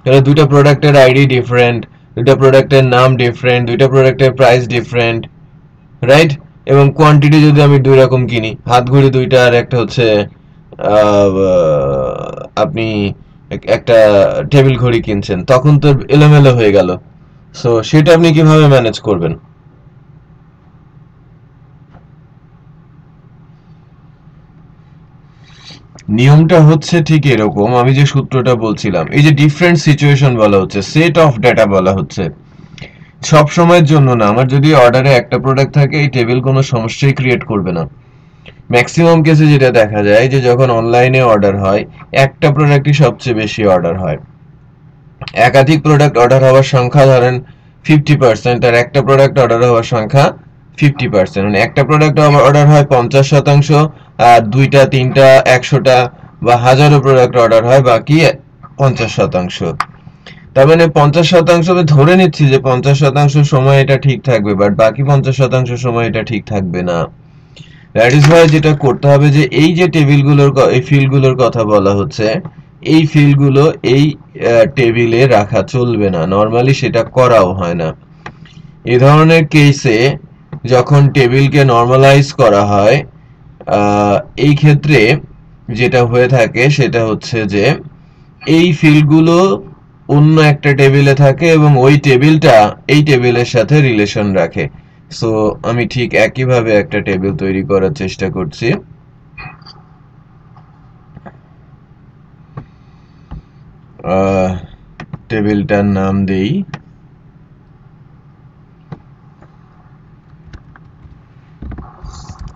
তাহলে দুইটা প্রোডাক্টের আইডি ডিফারেন্ট, দুইটা প্রোডাক্টের নাম ডিফারেন্ট, দুইটা প্রোডাক্টের প্রাইস ডিফারেন্ট, রাইট? এবং কোয়ান্টিটি যদি আমি দুই রকম কিনি, হাত ঘড়ি দুইটা আর একটা হচ্ছে আপনি একটা টেবিল ঘড়ি কিনছেন, তখন তো এলোমেলো হয়ে গেল। সো সেটা আপনি কিভাবে ম্যানেজ করবেন? নিয়মটা হচ্ছে ঠিক এরকম, আমি যে সূত্রটা বলছিলাম, এই যে ডিফারেন্ট সিচুয়েশন বলা হচ্ছে, সেট অফ ডেটা বলা হচ্ছে, সব সময়ের জন্য না। আমার যদি অর্ডারে একটা প্রোডাক্ট থাকে, এই টেবিল কোনো সমস্যাই ক্রিয়েট করবে না। ম্যাক্সিমাম কেসে যেটা দেখা যায় যে যখন অনলাইনে অর্ডার হয়, একটা প্রোডাক্টই সবচেয়ে বেশি অর্ডার হয়। একাধিক প্রোডাক্ট অর্ডার হওয়ার সংখ্যা ধরেন 50%, আর একটা প্রোডাক্ট অর্ডার হওয়ার সংখ্যা 50%, মানে একটা প্রোডাক্ট অর্ডার হয় 50%, আর দুইটা, তিনটা, 100টা বা হাজারো প্রোডাক্ট অর্ডার হয় বাকি 50%। তার মানে 50% আমি ধরে নিচ্ছি যে 50% সময় এটা ঠিক থাকবে, বাট বাকি 50% সময় এটা ঠিক থাকবে না। দ্যাট ইজ ওয়াই যেটা করতে হবে যে এই যে টেবিলগুলোর, এই ফিল্ডগুলোর কথা বলা হচ্ছে, এই ফিল্ডগুলো এই টেবিলে রাখা চলবে না, নরমালি সেটা করাও হয় না। এই ধরনের কেসে যখন টেবিলকে নরমালাইজ করা হয়, এই ক্ষেত্রে যেটা হয়ে থাকে সেটা হচ্ছে যে এই ফিল্ডগুলো অন্য একটা টেবিলে থাকে এবং ওই টেবিলটা এই টেবিলের সাথে রিলেশন রাখে। সো আমি ঠিক একইভাবে একটা টেবিল তৈরি করার চেষ্টা করছি। টেবিলটার নাম দেই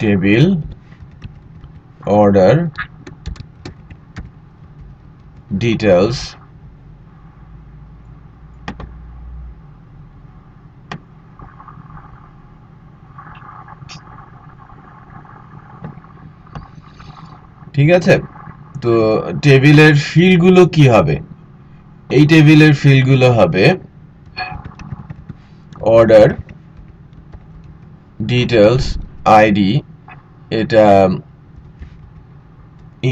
টেবিল অর্ডার ডিটেলস ঠিক আছে। তো টেবিলের ফিল্ডগুলো কি হবে? এই টেবিলের ফিল্ডগুলো হবে অর্ডার ডিটেলস আইডি, এটা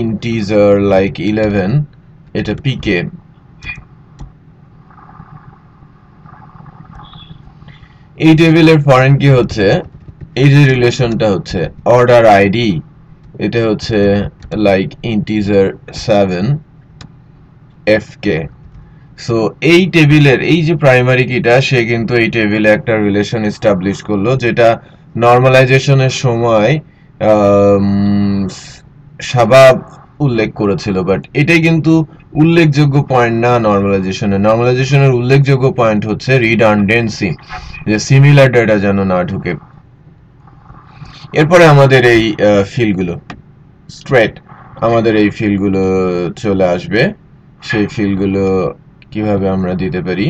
ইন্টিজার লাইক 11, এটা পিকে। এই টেবিলের ফরেন কি হচ্ছে, এই যে রিলেশনটা হচ্ছে অর্ডার আইডি, এটা হচ্ছে লাইক ইন্টিজার 7 এফকে। সো এই টেবিলের এই যে প্রাইমারি কিটা, সে কিন্তু এই টেবিলে একটা রিলেশন এস্টাবলিশ করলো, যেটা নরমালাইজেশনের সময় শাবাব উল্লেখ করেছিল, বাট এটাই কিন্তু উল্লেখযোগ্য পয়েন্ট না নরমালাইজেশনের। নরমালাইজেশনের উল্লেখযোগ্য পয়েন্ট হচ্ছে রিডান্ডেন্সি, যে সিমিলার ডেটা যেন না ঢুকে। এরপরে আমাদের এই ফিল্ডগুলো স্ট্রেট, আমাদের এই ফিল্ডগুলো চলে আসবে। সেই ফিল্ডগুলো কিভাবে আমরা দিতে পারি?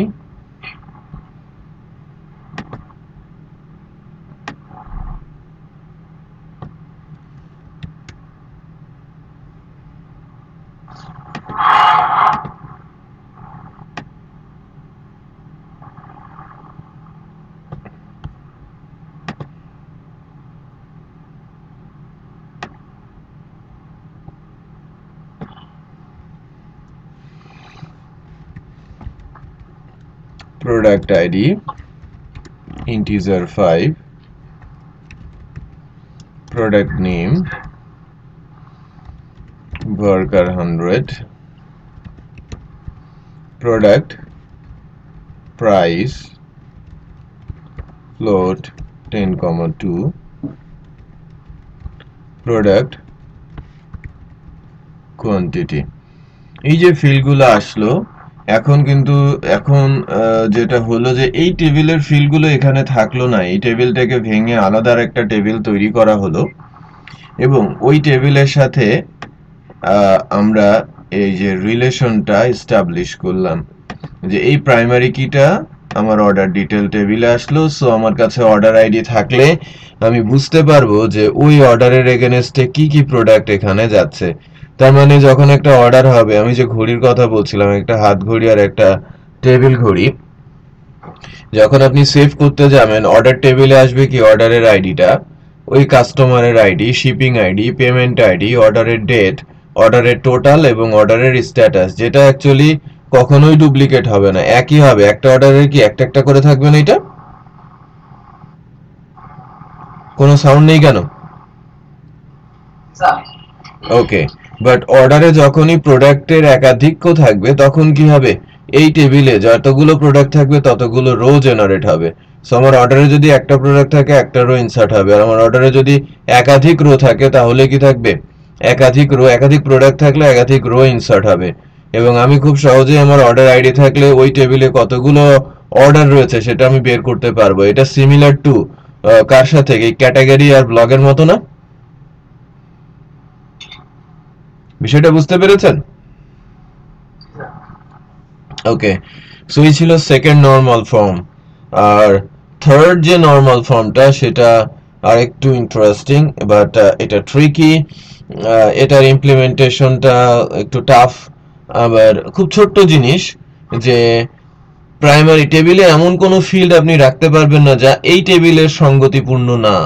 Product ID integer 5, product name worker 100, product price float 10,2, product quantity। এই যে ফিল্ডগুলো আসলো, এখন কিন্তু যেটা হলো যে এই টেবিলের ফিল্ডগুলো এখানে থাকলো না, এই টেবিলটাকে ভেঙে আলাদা একটা টেবিল তৈরি করা হলো এবং ওই টেবিলের সাথে আমরা এই যে রিলেশনটা এস্টাবলিশ করলাম যে এই প্রাইমারি কিটা আমার অর্ডার ডিটেল টেবিলে আসলো। সো আমার কাছে অর্ডার আইডি থাকলে আমি বুঝতে পারবো যে ওই অর্ডারের এগেনস্টে কি কি প্রোডাক্ট এখানে যাচ্ছে। তার মানে যখন একটা অর্ডার হবে, আমি যে ঘড়ির কথা বলছিলাম, একটা হাত ঘড়ি আর একটা টেবিল ঘড়ি, যখন আপনি সেভ করতে যাবেন অর্ডার টেবিলে আসবে কি অর্ডারের আইডিটা, ওই কাস্টমারের ID, shipping ID, payment ID, অর্ডারের ডেট, অর্ডারের টোটাল এবং অর্ডারের স্ট্যাটাস, যেটা অ্যাকচুয়ালি কখনোই ডুপ্লিকেট হবে না, একই হবে। একটা অর্ডারের কি একটা একটা করে থাকবে না? এটা কোনো সাউন্ড নেই কেন? স্যার ওকে, বাট অর্ডারে যখনই প্রোডাক্টের একাধিক্য থাকবে তখন কি হবে, এই টেবিলে যতগুলো প্রোডাক্ট থাকবে ততগুলো রো জেনারেট হবে। সো আমার অর্ডারে যদি একটা প্রোডাক্ট থাকে একটা রো ইনসার্ট হবে, আর আমার অর্ডারে যদি একাধিক রো থাকে তাহলে কি থাকবে, একাধিক রো, একাধিক প্রোডাক্ট থাকলে একাধিক রো ইনসার্ট হবে। এবং আমি খুব সহজেই আমার অর্ডার আইডি থাকলে ওই টেবিলে কতগুলো অর্ডার রয়েছে সেটা আমি বের করতে পারবো। এটা সিমিলার টু কার সাথে, এই ক্যাটাগরি আর ব্লগের মতো না? বিষয়টা বুঝতে পেরেছেন? ওকে, সো এই ছিল সেকেন্ড নরমাল ফর্ম। আর থার্ড যে নরমাল ফর্মটা সেটা আর একটু ইন্টারেস্টিং, বাট এটা ট্রিকি, এটার ইমপ্লিমেন্টেশনটা একটু টাফ। আবার খুব ছোট্ট জিনিস যে প্রাইমারি টেবিলে এমন কোনো ফিল্ড আপনি রাখতে পারবেন না যা এই টেবিলের সঙ্গতিপূর্ণ না।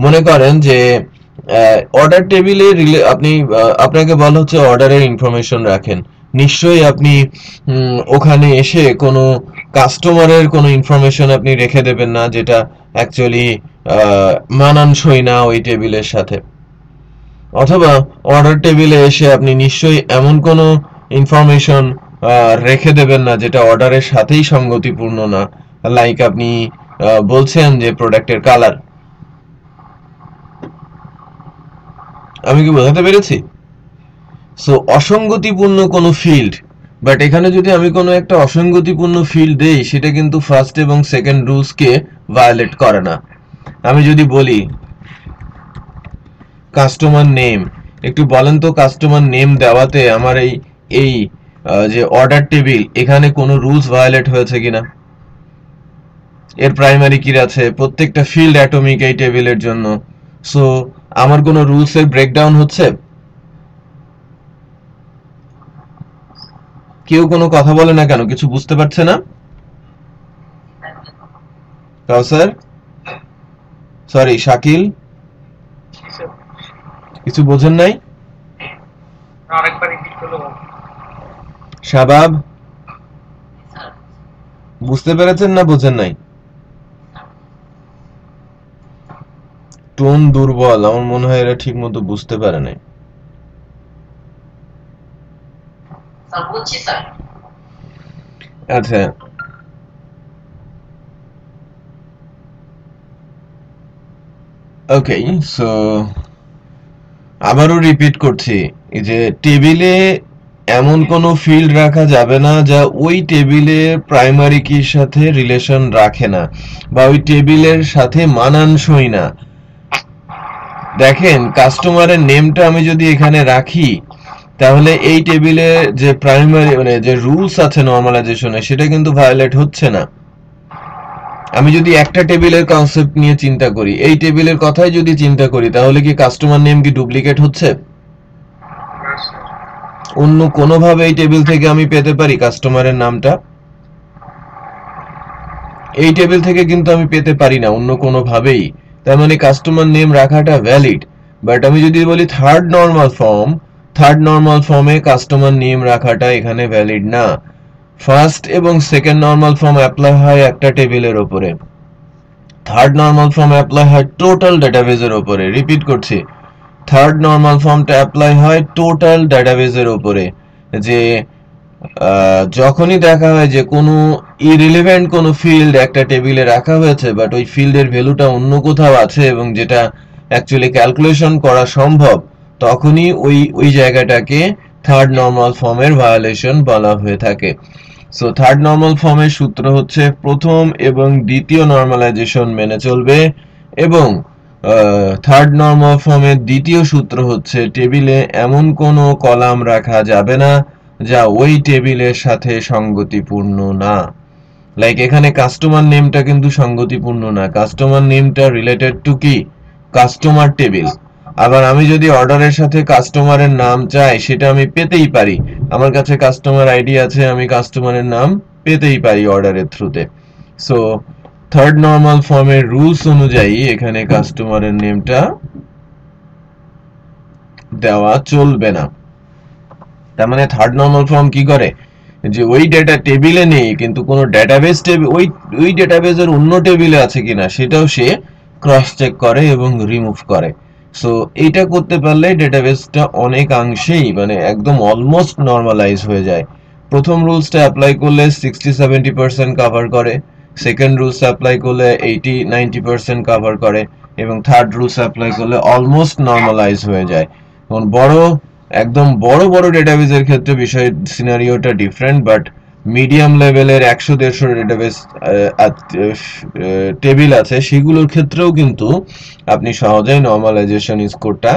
মনে করেন যে অর্ডার টেবিলে আপনি আপনাকে বলা হচ্ছে অর্ডারের ইনফরমেশন রাখেন, নিশ্চয়ই আপনি ওখানে এসে কোনো কাস্টমারের কোনো ইনফরমেশন আপনি রেখে দেবেন না যেটা অ্যাকচুয়ালি মানানসই না ওই টেবিলের সাথে। অথবা অর্ডার টেবিলে এসে আপনি নিশ্চয়ই এমন কোনো ইনফরমেশন রেখে দেবেন না যেটা অর্ডারের সাথেই সঙ্গতিপূর্ণ না, লাইক আপনি বলছেন যে প্রোডাক্টের কালার। আমি কি বোঝাতে পেরেছি? সো অসঙ্গতিপূর্ণ কোনো ফিল্ড, বাট এখানে যদি আমি কোনো একটা অসঙ্গতিপূর্ণ ফিল্ড দেই সেটা কিন্তু ফার্স্ট এবং সেকেন্ড রুলসকে ভায়োলেট করে না। আমি যদি বলি কাস্টমার নেম, একটু বলেন তো কাস্টমার নেম দেওয়াতে আমার এই যে অর্ডার টেবিল এখানে কোনো রুলস ভায়োলেট হয়েছে কিনা? এর প্রাইমারি কি আছে, প্রত্যেকটা ফিল্ড অ্যাটমিক এই টেবিলের জন্য। সো আমার কোনো রুলসের ব্রেকডাউন হচ্ছে? কেউ কোনো কথা বলে না কেন? কিছু বুঝতে পারছে না? কাউসার, সরি শাকিল, কিছু বোঝেন নাই? আরেকবার রিপিট করলে ভালো। শাবাব, বুঝতে পেরেছেন না বোঝেন নাই? টোন দুর্বল, আমার মনে হয় এরা ঠিক মতো বুঝতে পারে নাই। স্যার বুঝছি স্যার। আচ্ছা, ওকে, সো আবারও রিপিট করছি যে টেবিলে এমন কোনো ফিল্ড রাখা যাবে না যা ওই টেবিলের প্রাইমারি কির সাথে রিলেশন রাখে না বা ওই টেবিলের সাথে মানানসই না। দেখেন কাস্টমারের নেমটা আমি যদি এখানে রাখি তাহলে এই টেবিলে যে প্রাইমারি মানে যে রুলস আছে নরমালাইজেশনে সেটা কিন্তু ভায়োলেট হচ্ছে না। আমি যদি একটা টেবিলের কনসেপ্ট নিয়ে চিন্তা করি, এই টেবিলের কথাই যদি চিন্তা করি, তাহলে কি কাস্টমার নেম কি ডুপ্লিকেট হচ্ছে? অন্য কোনোভাবে এই টেবিল থেকে আমি পেতে পারি কাস্টমারের নামটা? এই টেবিল থেকে কিন্তু আমি পেতে পারি না অন্য কোনোভাবেই। তার মানে কাস্টমার নেম রাখাটা ভ্যালিড। বাট আমি যদি বলি থার্ড নর্মাল ফর্মে কাস্টমার নেম রাখাটা এখানে ভ্যালিড না। ফার্স্ট এবং সেকেন্ড নর্মাল ফর্ম অ্যাপ্লাই হয় একটা টেবিলের উপরে, থার্ড নর্মাল ফর্ম অ্যাপ্লাই হয় টোটাল ডেটাবেজের উপরে। রিপিট করছি, থার্ড নর্মাল ফর্মটা অ্যাপ্লাই হয় টোটাল ডেটাবেজের উপরে। যে যখনই দেখা হয় যে কোনো ইরিলেভেন্ট কোনো ফিল্ড একটা টেবিলে রাখা হয়েছে বাট ওই ফিল্ডের ভ্যালুটা অন্য কোথাও আছে এবং যেটা অ্যাকচুয়ালি ক্যালকুলেশন করা সম্ভব, তখনই ওই জায়গাটাকে থার্ড নর্মাল ফর্মের ভায়োলেশন বলা হয়ে থাকে। সো থার্ড নর্মাল ফর্মের সূত্র হচ্ছে প্রথম এবং দ্বিতীয় নর্মালাইজেশন মেনে চলবে, এবং থার্ড নর্মাল ফর্মের দ্বিতীয় সূত্র হচ্ছে টেবিলে এমন কোনো কলাম রাখা যাবে না যা ওই টেবিলের সাথে সঙ্গতিপূর্ণ না। লাইক এখানে কাস্টমার নেমটা কিন্তু সঙ্গতিপূর্ণ না, কাস্টমার নেমটা রিলেটেড টু কি কাস্টমার টেবিল। আবার আমি যদি অর্ডারের সাথে কাস্টমারের নাম চাই সেটা আমি পেতেই পারি। আমার কাছে কাস্টমার আইডি আছে, আমি কাস্টমারের নাম পেতেই পারি অর্ডারের থ্রুতে। সো থার্ড নরমাল ফর্মের রুলস অনুযায়ী এখানে কাস্টমারের নেমটা দেওয়া চলবে না। তার মানে থার্ড নরমাল ফর্ম কি করে, যে ওই ডেটা টেবিলে নেই কিন্তু কোনো ডেটাবেস টেবিল ওই ডেটাবেসের অন্য টেবিলে আছে কিনা সেটাও সে ক্রস চেক করে এবং রিমুভ করে। সো এইটা করতে পারলে ডেটাবেসটা অনেকাংশেই মানে একদম অলমোস্ট নর্মালাইজ হয়ে যায়। প্রথম রুলসটা অ্যাপ্লাই করলে 60-70% কভার করে, সেকেন্ড রুলস অ্যাপ্লাই করলে 80-90% কভার করে, এবং থার্ড রুলস অ্যাপ্লাই করলে অলমোস্ট নর্মালাইজ হয়ে যায়। এখন একদম বড় বড় ডেটাবেসের ক্ষেত্রে বিষয় সিনারিওটা ডিফারেন্ট, বাট মিডিয়াম লেভেলের 100-150 ডেটাবেস টেবিল আছে, সেগুলোর ক্ষেত্রেও কিন্তু আপনি সহজেই নর্মালাইজেশন স্কোরটা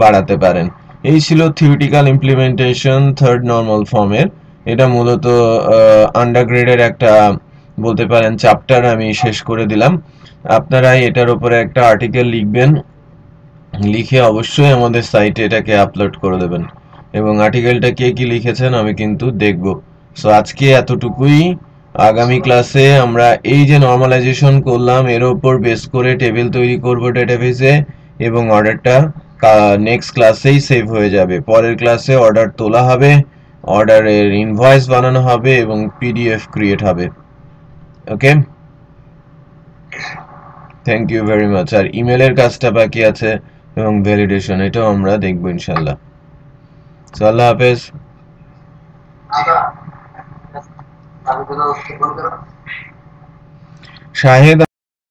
বাড়াতে পারেন। এই ছিল থিওরিটিক্যাল ইমপ্লিমেন্টেশন থার্ড নরমাল ফর্মের। এটা মূলত আন্ডারগ্রেডের একটা বলতে পারেন চ্যাপ্টার আমি শেষ করে দিলাম। আপনারা এটার উপরে একটা আর্টিকেল লিখবেন, লিখে অবশ্যই আমাদের সাইটে এটাকে আপলোড করে দেবেন, এবং আর্টিকেলটা কে কি লিখেছেন আমি কিন্তু দেখব। সো আজকে এতটুকুই। আগামী ক্লাসে আমরা এই যে নর্মালাইজেশন করলাম এর উপর বেস করে টেবিল তৈরি করব ডেটাবেসে, এবং অর্ডারটা নেক্সট ক্লাসেই সেভ হয়ে যাবে। পরের ক্লাসে অর্ডার তোলা হবে, অর্ডারের ইনভয়েস বানানো হবে এবং পিডিএফ ক্রিয়েট হবে। ওকে, থ্যাংক ইউ ভেরি মাচ। আর ইমেলের কাজটা বাকি আছে এবং ভ্যালিডেশন, এটাও আমরা দেখবো ইনশাল্লাহ। আল্লাহ হাফেজ। শাহেদ